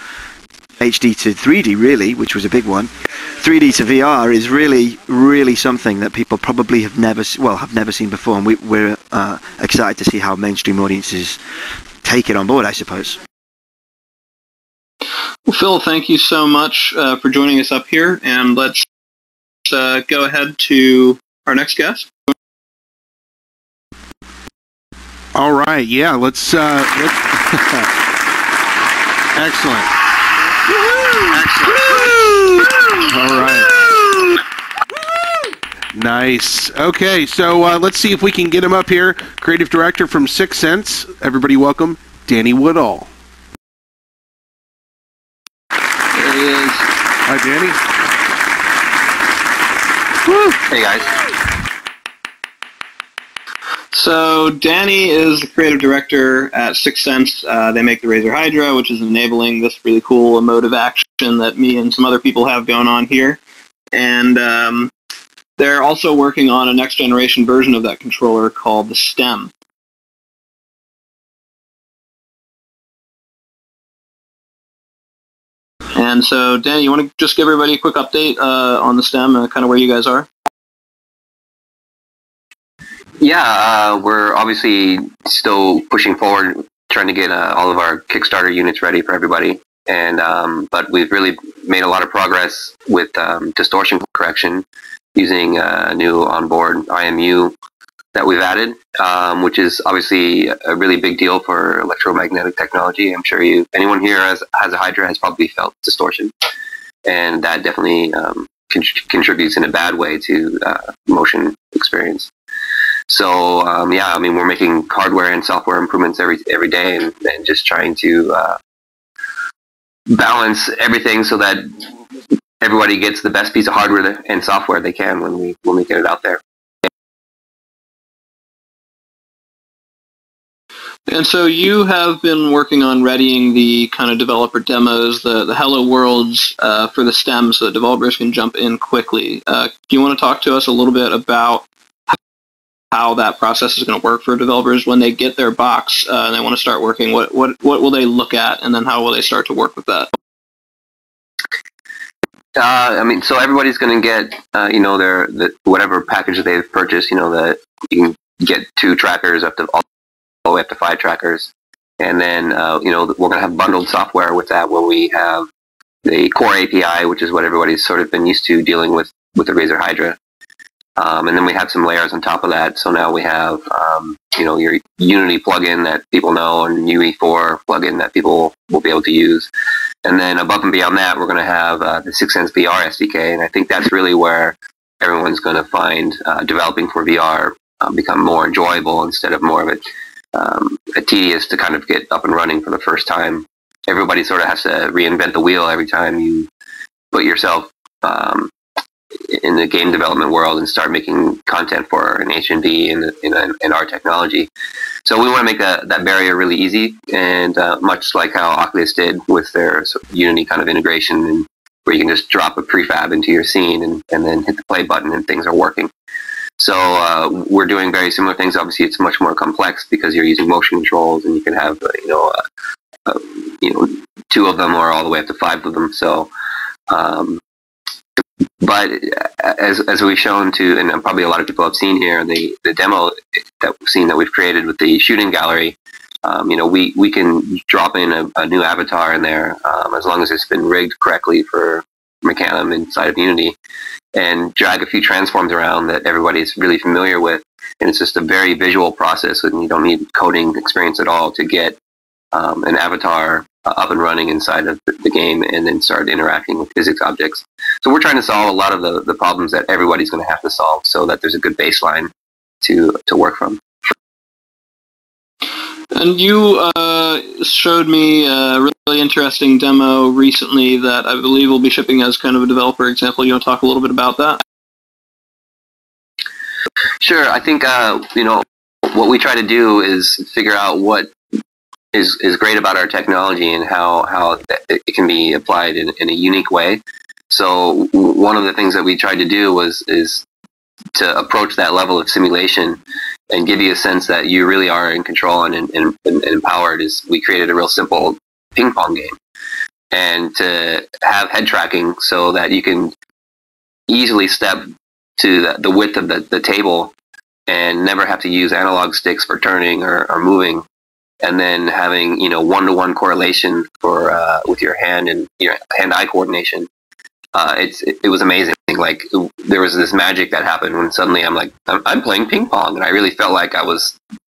HD to 3D, really, which was a big one. 3D to VR is really, really something that people probably have never seen before, and we're excited to see how mainstream audiences take it on board, I suppose.
Well, Phil, thank you so much for joining us up here, and let's go ahead to our next guest.
All right, yeah, let's excellent. All right. Nice. Okay, so let's see if we can get him up here. Creative director from Sixense. Everybody welcome Danny Woodall.
There he is.
Hi, Danny.
Woo. Hey, guys.
So Danny is the creative director at Sixense. They make the Razer Hydra, which is enabling this really cool emotive action that me and some other people have going on here. And they're also working on a next generation version of that controller called the Stem. And so, Danny, you want to just give everybody a quick update on the Stem and kind of where you guys are?
Yeah, we're obviously still pushing forward, trying to get all of our Kickstarter units ready for everybody. And but we've really made a lot of progress with distortion correction using a new onboard IMU that we've added, which is obviously a really big deal for electromagnetic technology. I'm sure anyone here has a Hydra has probably felt distortion, and that definitely contributes in a bad way to motion experience. So yeah, I mean, we're making hardware and software improvements every day, and just trying to balance everything so that everybody gets the best piece of hardware and software they can when we get it out there.
And so you have been working on readying the kind of developer demos, the Hello Worlds for the Stem, so that developers can jump in quickly. Do you want to talk to us a little bit about how that process is going to work for developers when they get their box and they want to start working? What will they look at, and then how will they start to work with that?
I mean, so everybody's going to get their whatever package they've purchased. That you can get 2 trackers up to all the way up to 5 trackers, and then we're going to have bundled software with that, where we have the core API, which is what everybody's sort of been used to dealing with the Razer Hydra. And then we have some layers on top of that. So now we have, your Unity plugin that people know and UE4 plugin that people will be able to use. And then above and beyond that, we're going to have the Sixense VR SDK. And I think that's really where everyone's going to find developing for VR become more enjoyable instead of more of a tedious to kind of get up and running for the first time. Everybody sort of has to reinvent the wheel every time you put yourself in the game development world and start making content for an HNB in our technology. So we want to make that barrier really easy, and much like how Oculus did with their Unity kind of integration, and where you can just drop a prefab into your scene and then hit the play button and things are working. So we're doing very similar things. Obviously, it's much more complex because you're using motion controls, and you can have 2 of them or all the way up to 5 of them. So. But as we've shown to, and probably a lot of people have seen here, the demo that we've seen that we've created with the shooting gallery, we can drop in a new avatar in there as long as it's been rigged correctly for Mechanum inside of Unity, and drag a few transforms around that everybody's really familiar with. And it's just a very visual process, and you don't need coding experience at all to get an avatar up and running inside of the game and then start interacting with physics objects. So we're trying to solve a lot of the problems that everybody's going to have to solve so that there's a good baseline to work from.
And you showed me a really interesting demo recently that I believe will be shipping as kind of a developer example. You want to talk a little bit about that?
Sure. I think, what we try to do is figure out what is great about our technology and how it can be applied in a unique way. So one of the things that we tried to do is to approach that level of simulation and give you a sense that you really are in control and empowered. Is we created a real simple ping pong game, and to have head tracking so that you can easily step to the width of the table and never have to use analog sticks for turning or moving. And then having one-to-one correlation for with your hand and your hand-eye coordination, it was amazing. Like there was this magic that happened when suddenly I'm playing ping pong, and I really felt like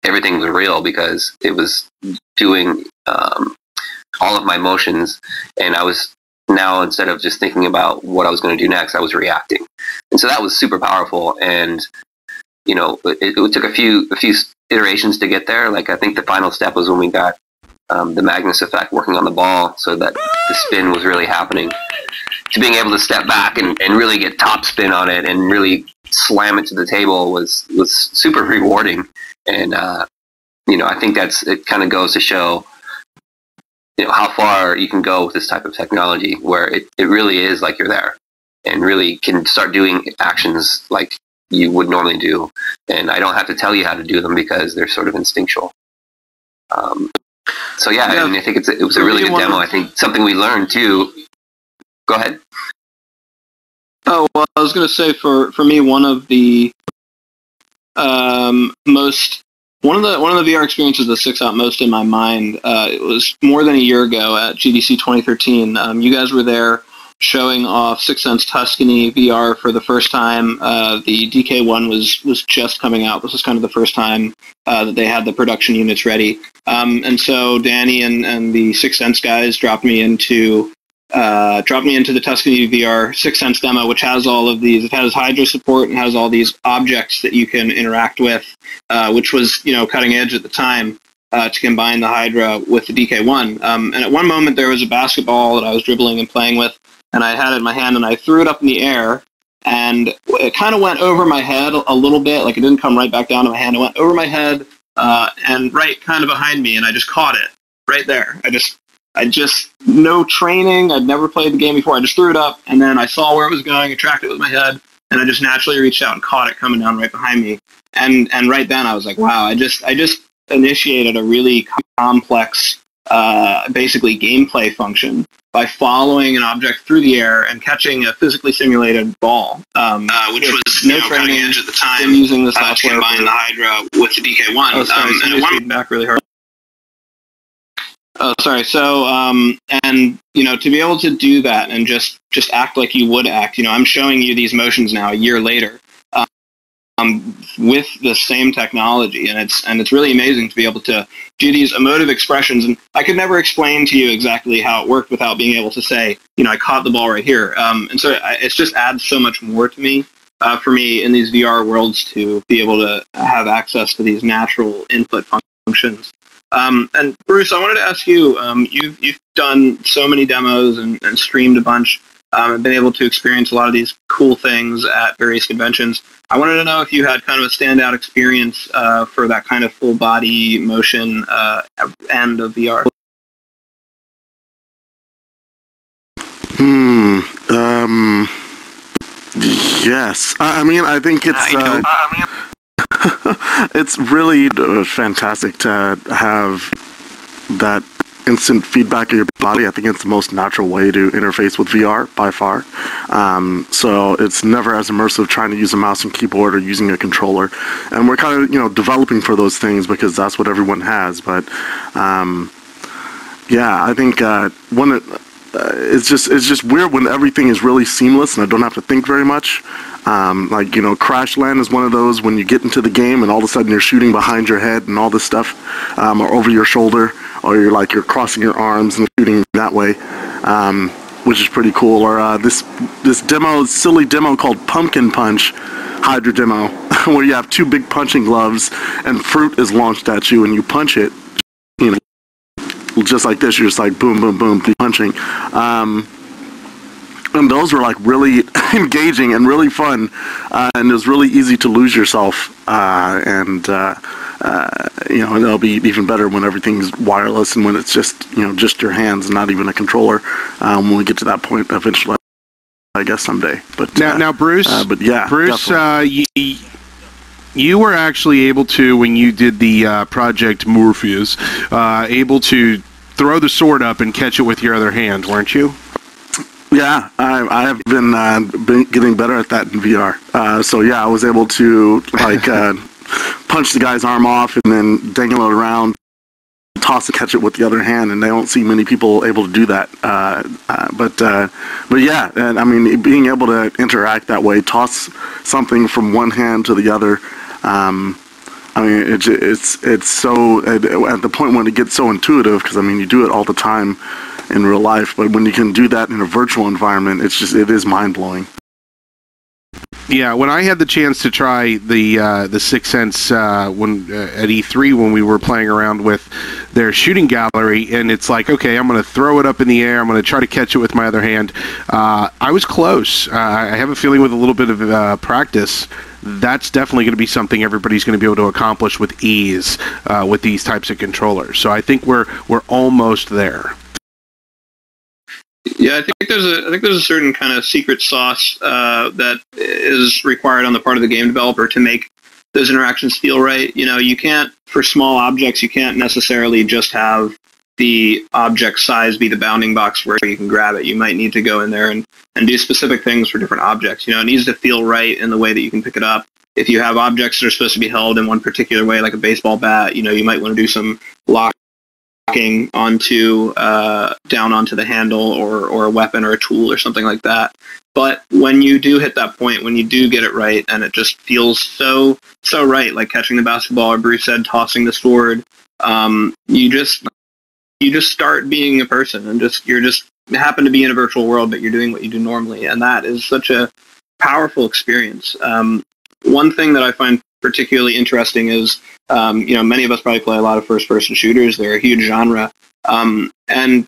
everything was real because it was doing all of my motions, and I was now, instead of just thinking about what I was going to do next, I was reacting, and so that was super powerful. And it took a few iterations to get there. Like I think the final step was when we got the Magnus effect working on the ball, so that the spin was really happening. To being able to step back and really get top spin on it and really slam it to the table was super rewarding. And I think it kind of goes to show how far you can go with this type of technology, where it really is like you're there and really can start doing actions like you would normally do, and I don't have to tell you how to do them because they're sort of instinctual. So yeah, I mean, I think it was a really good demo. I think something we learned too. Go ahead.
Oh well, I was going to say for me, one of the VR experiences that sticks out most in my mind. It was more than a year ago at GDC 2013. You guys were there, showing off Sixense Tuscany VR for the first time. The DK1 was just coming out. This was kind of the first time that they had the production units ready. And so Danny and the Sixense guys dropped me into the Tuscany VR Sixense demo, which has all of these. It has Hydra support and has all these objects that you can interact with, which was cutting edge at the time. To combine the Hydra with the DK1. And at one moment there was a basketball that I was dribbling and playing with, and I had it in my hand, and I threw it up in the air, and it kind of went over my head a little bit. Like it didn't come right back down to my hand. It went over my head and right kind of behind me, and I just caught it right there. I just no training. I'd never played the game before. I just threw it up, and then I saw where it was going, I tracked it with my head, and I just naturally reached out and caught it coming down right behind me. And right then I was like, wow, I just initiated a really complex, basically gameplay function by following an object through the air and catching a physically simulated ball, which was no training edge at the time. Using the software to combine the Hydra with the DK1. Oh, sorry, and it went back really hard. Oh, sorry. So, and to be able to do that and just act like you would act. I'm showing you these motions now a year later. with the same technology, and it's really amazing to be able to do these emotive expressions. And I could never explain to you exactly how it worked without being able to say, I caught the ball right here. And so it just adds so much more to me, for me in these VR worlds, to be able to have access to these natural input functions. And Bruce, I wanted to ask you, you've done so many demos and streamed a bunch, and been able to experience a lot of these cool things at various conventions. I wanted to know if you had kind of a standout experience for that kind of full body motion end of VR.
Yes. I mean, I think it's it's really fantastic to have that instant feedback of your body. I think it's the most natural way to interface with VR by far. So it's never as immersive trying to use a mouse and keyboard or using a controller. And we're kind of, developing for those things because that's what everyone has. But yeah, I think it's just weird when everything is really seamless and I don't have to think very much. Crash Land is one of those when you get into the game and all of a sudden you're shooting behind your head and all this stuff, or over your shoulder, or you're crossing your arms and shooting that way, which is pretty cool. Or this silly demo called Pumpkin Punch Hydra demo, where you have two big punching gloves and fruit is launched at you and you punch it, just like this. You're just like boom, boom, boom, punching. And those were like really engaging and really fun, and it was really easy to lose yourself. And it'll be even better when everything's wireless and when it's just your hands and not even a controller. When we get to that point eventually, I guess someday. But
now, Bruce.
But yeah,
Bruce, you were actually able to, when you did the Project Morpheus, able to throw the sword up and catch it with your other hand, weren't you?
Yeah, I have been getting better at that in VR. So yeah, I was able to punch the guy's arm off and then dangle it around, toss and catch it with the other hand, and I don't see many people able to do that. But yeah, and I mean, being able to interact that way, toss something from one hand to the other. I mean, it's so at the point when it gets so intuitive, because I mean, you do it all the time in real life, but when you can do that in a virtual environment, it is mind-blowing.
Yeah, when I had the chance to try the Sixense at E3 when we were playing around with their shooting gallery, and it's like, okay, I'm going to throw it up in the air, I'm going to try to catch it with my other hand. I was close. I have a feeling with a little bit of practice, that's definitely going to be something everybody's going to be able to accomplish with ease with these types of controllers. So I think we're almost there.
Yeah, I think there's a certain kind of secret sauce that is required on the part of the game developer to make those interactions feel right. You can't, for small objects, you can't necessarily just have the object size be the bounding box where you can grab it. You might need to go in there and do specific things for different objects. It needs to feel right in the way that you can pick it up. If you have objects that are supposed to be held in one particular way, like a baseball bat, you might want to do some locking onto down onto the handle or a weapon or a tool or something like that. But when you do hit that point, when you do get it right, and it just feels so right, like catching the basketball, or Bruce said, tossing the sword, you just start being a person, and you just happen to be in a virtual world, but you're doing what you do normally, and that is such a powerful experience. One thing that I find particularly interesting is, many of us probably play a lot of first-person shooters. They're a huge genre. And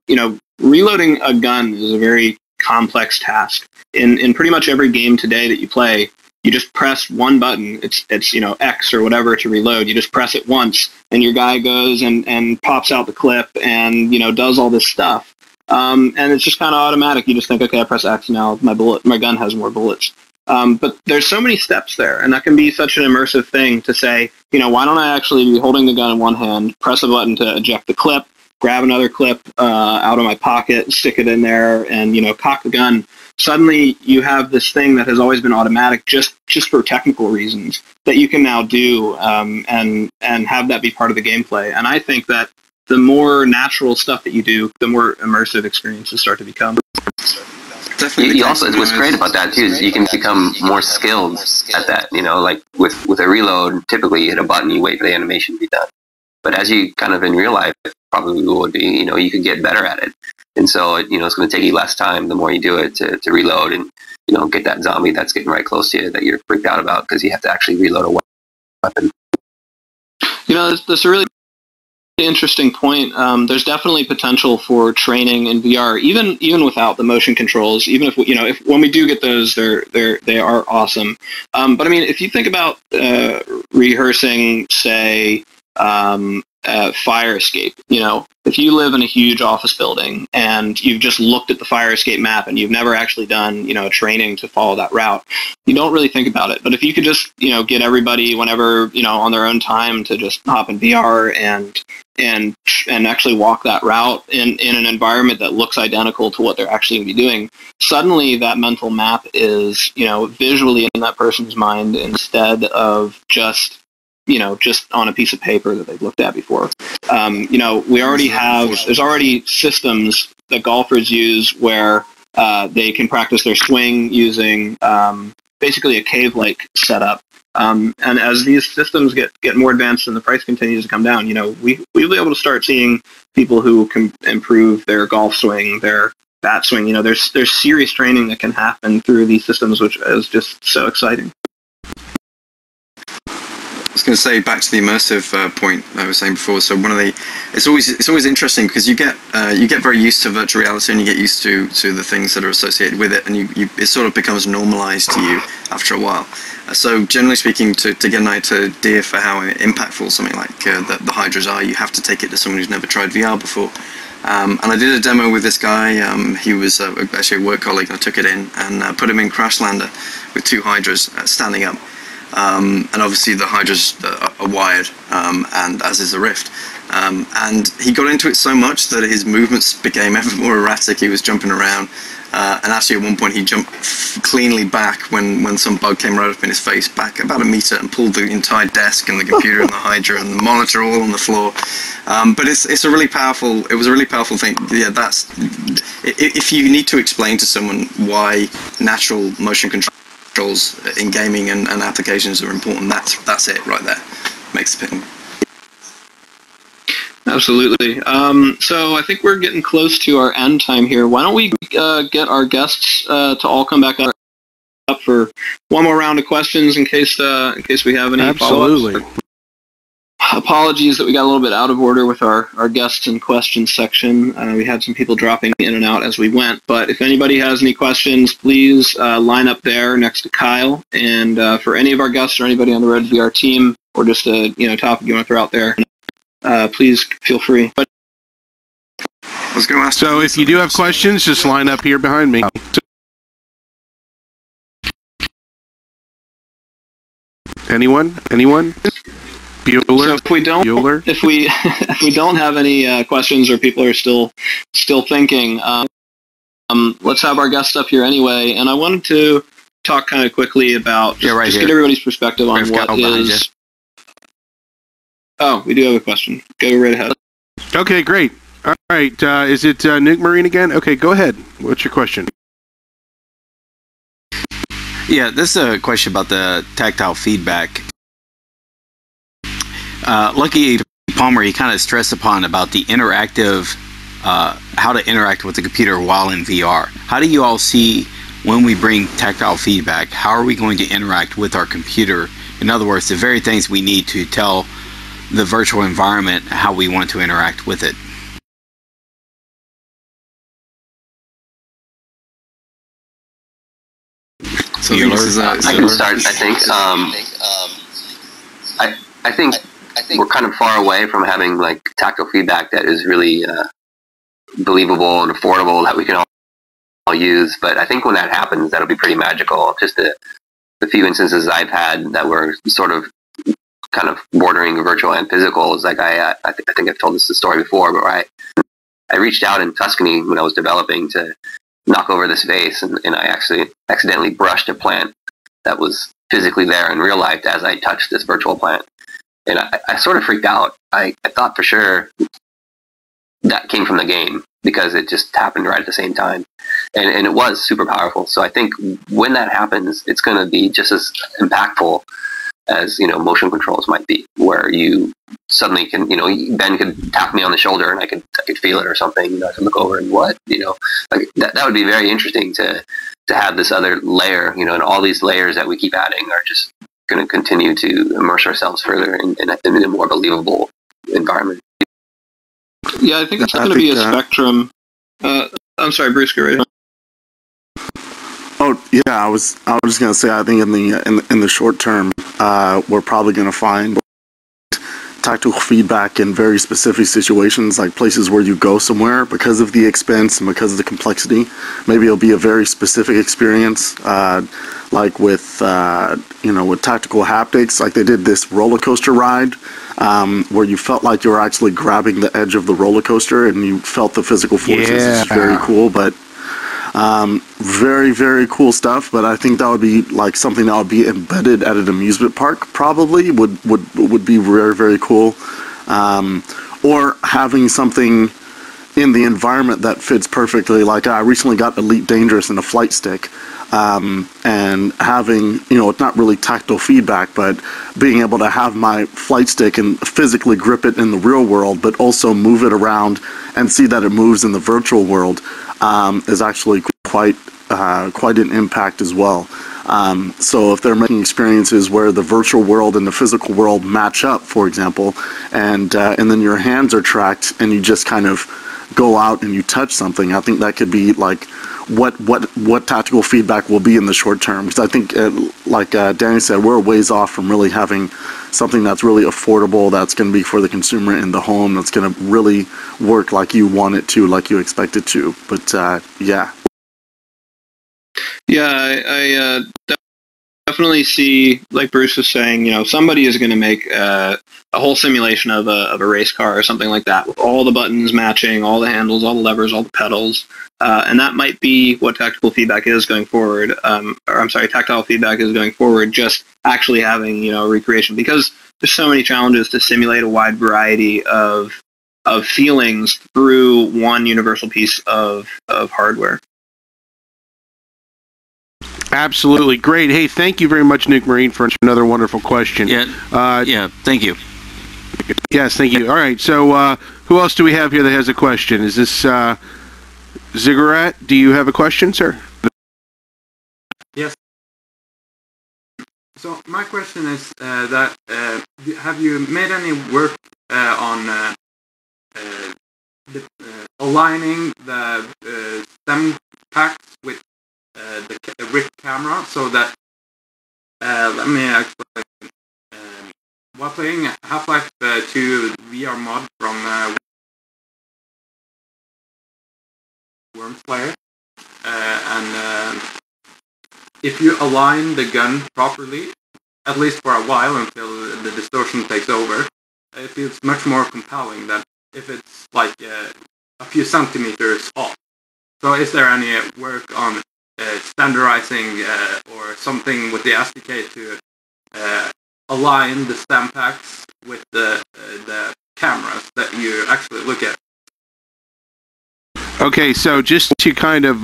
reloading a gun is a very complex task. In pretty much every game today that you play, you just press one button. It's X or whatever to reload. You just press it once, and your guy goes and pops out the clip and, does all this stuff. And it's just kind of automatic. You just think, okay, I press X now, my gun has more bullets. But there's so many steps there, and that can be such an immersive thing to say, why don't I actually be holding the gun in one hand, press a button to eject the clip, grab another clip out of my pocket, stick it in there, and, cock the gun. Suddenly you have this thing that has always been automatic just for technical reasons that you can now do and have that be part of the gameplay. And I think that the more natural stuff that you do, the more immersive experiences start to become.
definitely.
You also, what's great about that too is you can become more skilled at that. You know, like with a reload, typically you hit a button, you wait for the animation to be done. But as you kind of in real life probably would be, you know, you could get better at it. And so, you know, it's going to take you less time the more you do it to reload and, you know, get that zombie that's getting right close to you that you're freaked out about because you have to actually reload a weapon.
You know, that's a really interesting point. There's definitely potential for training in VR, even without the motion controls. Even if you know, if when we do get those, they are awesome. But I mean, if you think about rehearsing, say, fire escape, you know, if you live in a huge office building and you've just looked at the fire escape map and you've never actually done, you know, training to follow that route, you don't really think about it. But if you could just, you know, get everybody whenever, you know, on their own time to just hop in VR and actually walk that route in an environment that looks identical to what they're actually going to be doing, suddenly that mental map is, you know, visually in that person's mind instead of just, you know, just on a piece of paper that they've looked at before. You know, we already have, there's already systems that golfers use where they can practice their swing using basically a cave-like setup. And as these systems get more advanced and the price continues to come down, you know, we'll be able to start seeing people who can improve their golf swing, their bat swing. You know, there's serious training that can happen through these systems, which is just so exciting.
I was going to say back to the immersive point I was saying before. So it's always interesting because you get very used to virtual reality and you get used to the things that are associated with it, and it sort of becomes normalized to you after a while. So generally speaking, to get an idea for how impactful something like the Hydras are, you have to take it to someone who's never tried VR before. And I did a demo with this guy. He was actually a work colleague. I took it in and put him in Crash Lander with two Hydras standing up. And obviously the Hydras are wired, and as is the Rift. And he got into it so much that his movements became ever more erratic. He was jumping around, and actually at one point he jumped cleanly back when some bug came right up in his face, back about a meter, and pulled the entire desk and the computer and the Hydra and the monitor all on the floor. But it's a really powerful. It was a really powerful thing. Yeah, that's if you need to explain to someone why natural motion controls in gaming and applications are important, that's it right there. Makes the picking.
Absolutely. So I think we're getting close to our end time here. Why don't we get our guests to all come back up for one more round of questions in case we have any
Absolutely.
follow-ups. Apologies that we got a little bit out of order with our guests and questions section. We had some people dropping in and out as we went, but if anybody has any questions, please line up there next to Kyle. And for any of our guests or anybody on the Road to VR team, or just a topic you want to throw out there, please feel free. But
I was going to ask.
So if you do have questions, just line up here behind me. Anyone? Bueller?
So if we don't have any questions or people are still thinking, let's have our guests up here anyway. And I wanted to talk kind of quickly about just get everybody's perspective on what is. Oh, we do have a question. Go right ahead.
Okay, great. All right, is it Nuke Marine again? Okay, go ahead. What's your question?
Yeah, this is a question about the tactile feedback. Lucky Palmer, he kind of stressed upon about the interactive, how to interact with the computer while in VR. How do you all see when we bring tactile feedback, how are we going to interact with our computer? In other words, the very things we need to tell the virtual environment how we want to interact with it.
So I can start, I think. I think we're kind of far away from having like tactile feedback that is really believable and affordable that we can all use. But I think when that happens, that'll be pretty magical. Just the few instances I've had that were sort of kind of bordering virtual and physical is like I think I've told this story before, but I reached out in Tuscany when I was developing to knock over this vase, and I actually accidentally brushed a plant that was physically there in real life as I touched this virtual plant. And I sort of freaked out. I thought for sure that came from the game because it just happened right at the same time. and it was super powerful. So I think when that happens, it's going to be just as impactful as, you know, motion controls might be, where you suddenly can, you know, Ben could tap me on the shoulder and I could feel it or something. You know, I could look over and what, you know, like that would be very interesting to have this other layer, you know, and all these layers that we keep adding are just going to continue to immerse ourselves further in a more believable environment.
Yeah, I think it's going to be a spectrum. I'm sorry, Bruce, go right ahead.
Oh yeah, I was just gonna say, I think in the short term, we're probably gonna find tactile feedback in very specific situations, like places where you go somewhere because of the expense and because of the complexity. Maybe it'll be a very specific experience, like with you know, with tactical haptics, like they did this roller coaster ride where you felt like you were actually grabbing the edge of the roller coaster and you felt the physical forces. It's very cool, but very, very cool stuff. But I think that would be like something that would be embedded at an amusement park, probably would be very, very cool. Or having something in the environment that fits perfectly. Like I recently got Elite Dangerous in a flight stick, and having, you know, it's not really tactile feedback, but being able to have my flight stick and physically grip it in the real world, but also move it around and see that it moves in the virtual world, is actually quite an impact as well. So if they're making experiences where the virtual world and the physical world match up, for example, and then your hands are tracked and you just kind of go out and you touch something, I think that could be like what tactical feedback will be in the short term. Because I think, like Danny said, we're a ways off from really having something that's really affordable, that's going to be for the consumer in the home, that's going to really work like you want it to, like you expect it to. But yeah.
Yeah, I definitely see, like Bruce was saying, you know, somebody is going to make a whole simulation of a race car or something like that, with all the buttons matching, all the handles, all the levers, all the pedals, and that might be what tactical feedback is going forward. Tactile feedback is going forward. Just actually having, you know, recreation, because there's so many challenges to simulate a wide variety of feelings through one universal piece of hardware.
Absolutely. Great. Hey, thank you very much, Nuke Marine, for another wonderful question.
Yeah, thank you.
Yes, thank you. All right, so who else do we have here that has a question? Is this Ziggurat? Do you have a question, sir?
Yes. So my question is that have you made any work on aligning the stem packs with the Rift camera, so that let me explain. While playing Half-Life 2 VR mod from Wormslayer, and if you align the gun properly, at least for a while until the distortion takes over, it feels much more compelling than if it's like a few centimeters off. So is there any work on standardizing or something with the SDK to align the stem packs with the cameras that you actually look at?
Okay, so just to kind of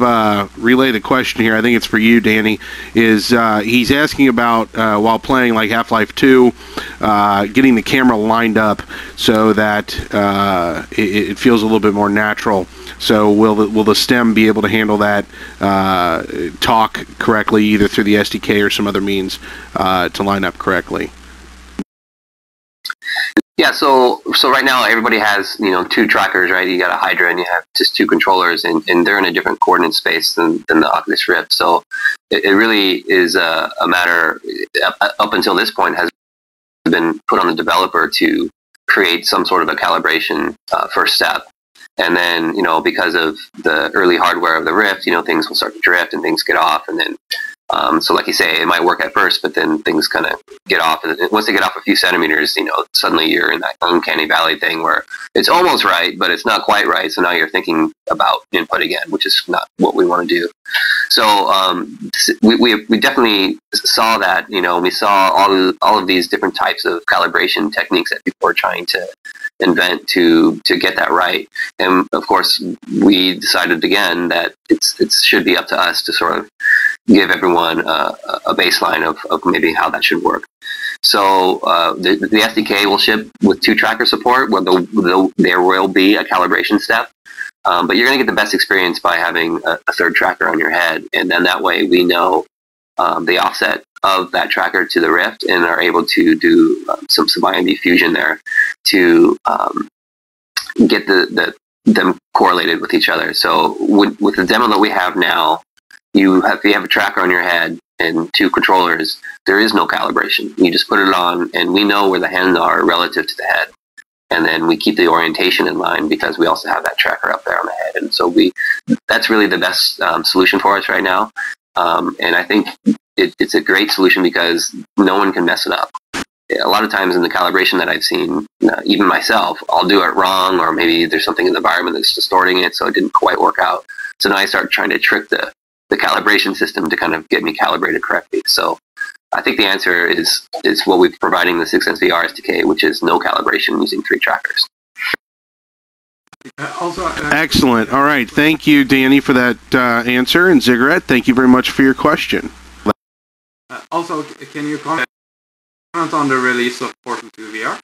relay the question here, I think it's for you, Danny, is he's asking about, while playing like Half-Life 2, getting the camera lined up so that it feels a little bit more natural. So will the stem be able to handle that talk correctly, either through the SDK or some other means to line up correctly?
Yeah, so right now everybody has, you know, two trackers, right? You got a Hydra and you have just two controllers, and they're in a different coordinate space than the Oculus Rift. So it really is a matter, up until this point, has been put on the developer to create some sort of a calibration first step. And then, you know, because of the early hardware of the Rift, you know, things will start to drift and things get off, and then so like you say, it might work at first, but then things kind of get off. And once they get off a few centimeters, you know, suddenly you're in that uncanny valley thing where it's almost right, but it's not quite right. So now you're thinking about input again, which is not what we want to do. So we definitely saw that, you know, we saw all of these different types of calibration techniques that people are trying to invent to get that right. And of course, we decided again that it should be up to us to sort of give everyone a baseline of maybe how that should work. So the SDK will ship with 2-tracker support, where there will be a calibration step. But you're going to get the best experience by having a third tracker on your head, and then that way we know the offset of that tracker to the Rift, and are able to do some IMD fusion there to get them correlated with each other. So with the demo that we have now, if you have a tracker on your head and 2 controllers, there is no calibration. You just put it on, and we know where the hands are relative to the head. And then we keep the orientation in line because we also have that tracker up there on the head. And so that's really the best solution for us right now. And I think it's a great solution because no one can mess it up. A lot of times in the calibration that I've seen, even myself, I'll do it wrong, or maybe there's something in the environment that's distorting it, so it didn't quite work out. So now I start trying to trick the calibration system to kind of get me calibrated correctly. So I think the answer is what we're providing the Sixense VR SDK, which is no calibration using 3 trackers.
Excellent. All right. Thank you, Danny, for that answer. And Ziggurat, thank you very much for your question.
Also, can you comment on the release of Portal 2 VR?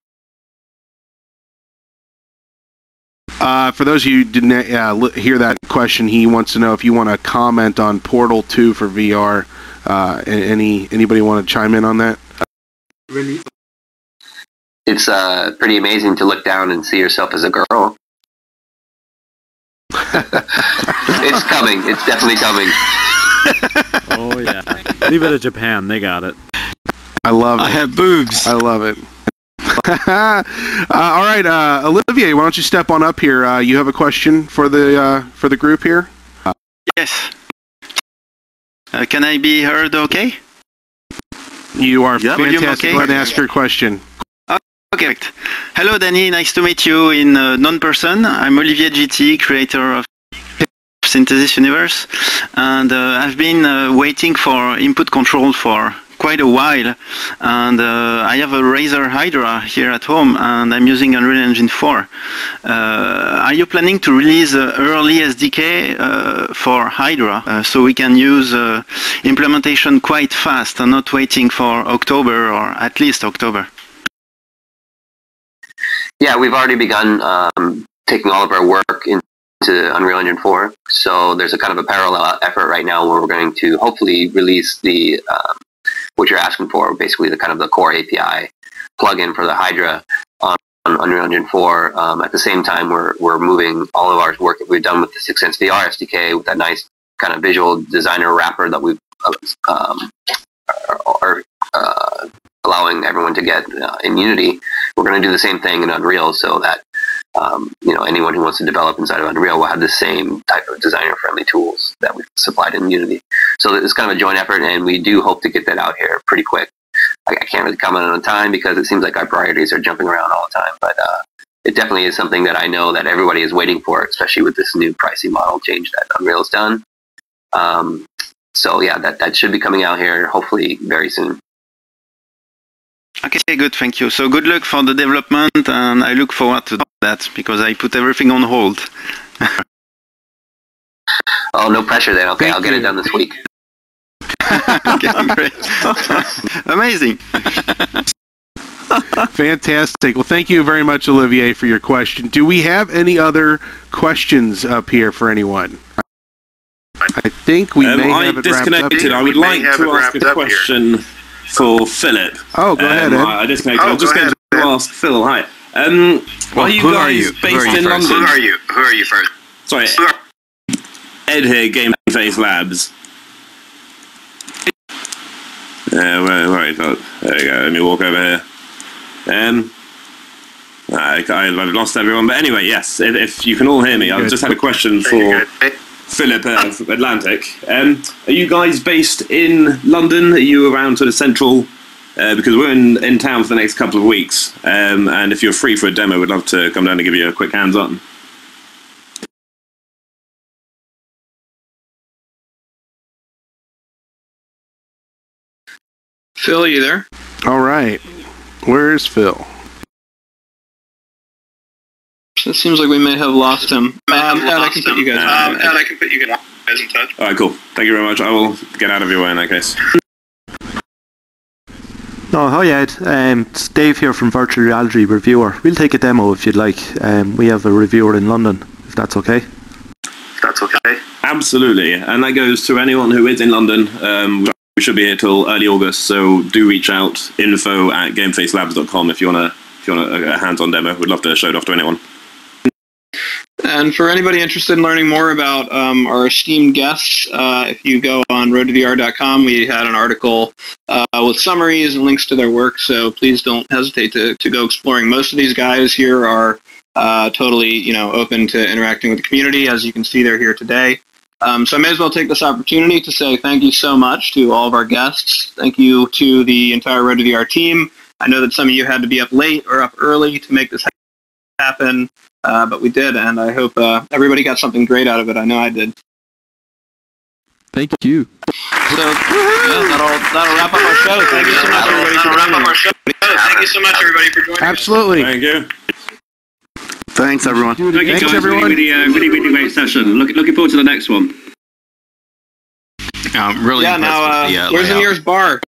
For those of you who didn't hear that question, he wants to know if you want to comment on Portal 2 for VR. Anybody want to chime in on that?
Release.
It's pretty amazing to look down and see yourself as a girl. It's coming. It's definitely coming.
Oh yeah. Leave it to Japan. They got it.
I love it.
I have boobs.
I love it. All right, Olivier, why don't you step on up here? You have a question for the group here?
Yes. Can I be heard okay?
You are fantastic.
Okay?
Go ahead and ask your question.
Okay. Hello, Danny. Nice to meet you in non-person. I'm Olivier GT, creator of Synthesis Universe, and I've been waiting for input control for quite a while, and I have a Razer Hydra here at home, and I'm using Unreal Engine 4. Are you planning to release early SDK for Hydra so we can use implementation quite fast and not waiting for October, or at least October?
Yeah, we've already begun taking all of our work into Unreal Engine 4. So there's a kind of a parallel effort right now where we're going to hopefully release the what you're asking for, basically the kind of the core API plugin for the Hydra on Unreal Engine 4. At the same time, we're moving all of our work that we've done with the Sixense VR SDK with that nice kind of visual designer wrapper that we've allowing everyone to get in Unity. We're going to do the same thing in Unreal, so that anyone who wants to develop inside of Unreal will have the same type of designer-friendly tools that we've supplied in Unity. So it's kind of a joint effort, and we do hope to get that out here pretty quick. I can't really comment on time because it seems like our priorities are jumping around all the time, but it definitely is something that I know that everybody is waiting for, especially with this new pricing model change that Unreal's done. So yeah, that should be coming out here hopefully very soon.
Okay, good, thank you. So good luck for the development, and I look forward to that because I put everything on hold.
Oh, no pressure then. Okay, I'll get it done this week.
Okay, great. Amazing.
Fantastic. Well, thank you very much, Olivier, for your question. Do we have any other questions up here for anyone? I think we may have it wrapped up here.
I would like to ask a question for Philip.
Oh, go ahead, Ed.
I disconnected. I'm just going to ask Phil. Hi. Are you guys based in London?
Who are you first?
Sorry. Ed here, GameFace Labs. Where there you go. Let me walk over here. I've lost everyone. But anyway, yes, if you can all hear me, I just had a question for Philip from Atlantic. Are you guys based in London? Are you around sort of central? Because we're in town for the next couple of weeks. And if you're free for a demo, we'd love to come down and give you a quick hands-on.
Phil, you there?
All right. Where is Phil?
It seems like we may have lost him. I can put you guys.
I can put you guys in touch. All right, cool. Thank you very much. I will get out of your way in that case.
Oh, hi Ed. It's Dave here from Virtual Reality Reviewer. We'll take a demo if you'd like. We have a reviewer in London, if that's okay.
Absolutely, and that goes to anyone who is in London. We should be here till early August, so do reach out. info@gamefacelabs.com if you want a hands-on demo. We'd love to show it off to anyone.
And for anybody interested in learning more about our esteemed guests, if you go on roadtovr.com, we had an article with summaries and links to their work, so please don't hesitate to go exploring. Most of these guys here are totally, open to interacting with the community. As you can see, they're here today. So I may as well take this opportunity to say thank you so much to all of our guests. Thank you to the entire Road to VR team. I know that some of you had to be up late or up early to make this happen. But we did, and I hope everybody got something great out of it. I know I did.
Thank you.
So that'll wrap up our show. Thank you so much, everybody, for joining us.
Absolutely.
Thank you.
Thanks, everyone.
Thanks, everyone. Really great session. Looking forward to the next one.
Really.
Yeah. Now, where's the nearest bar?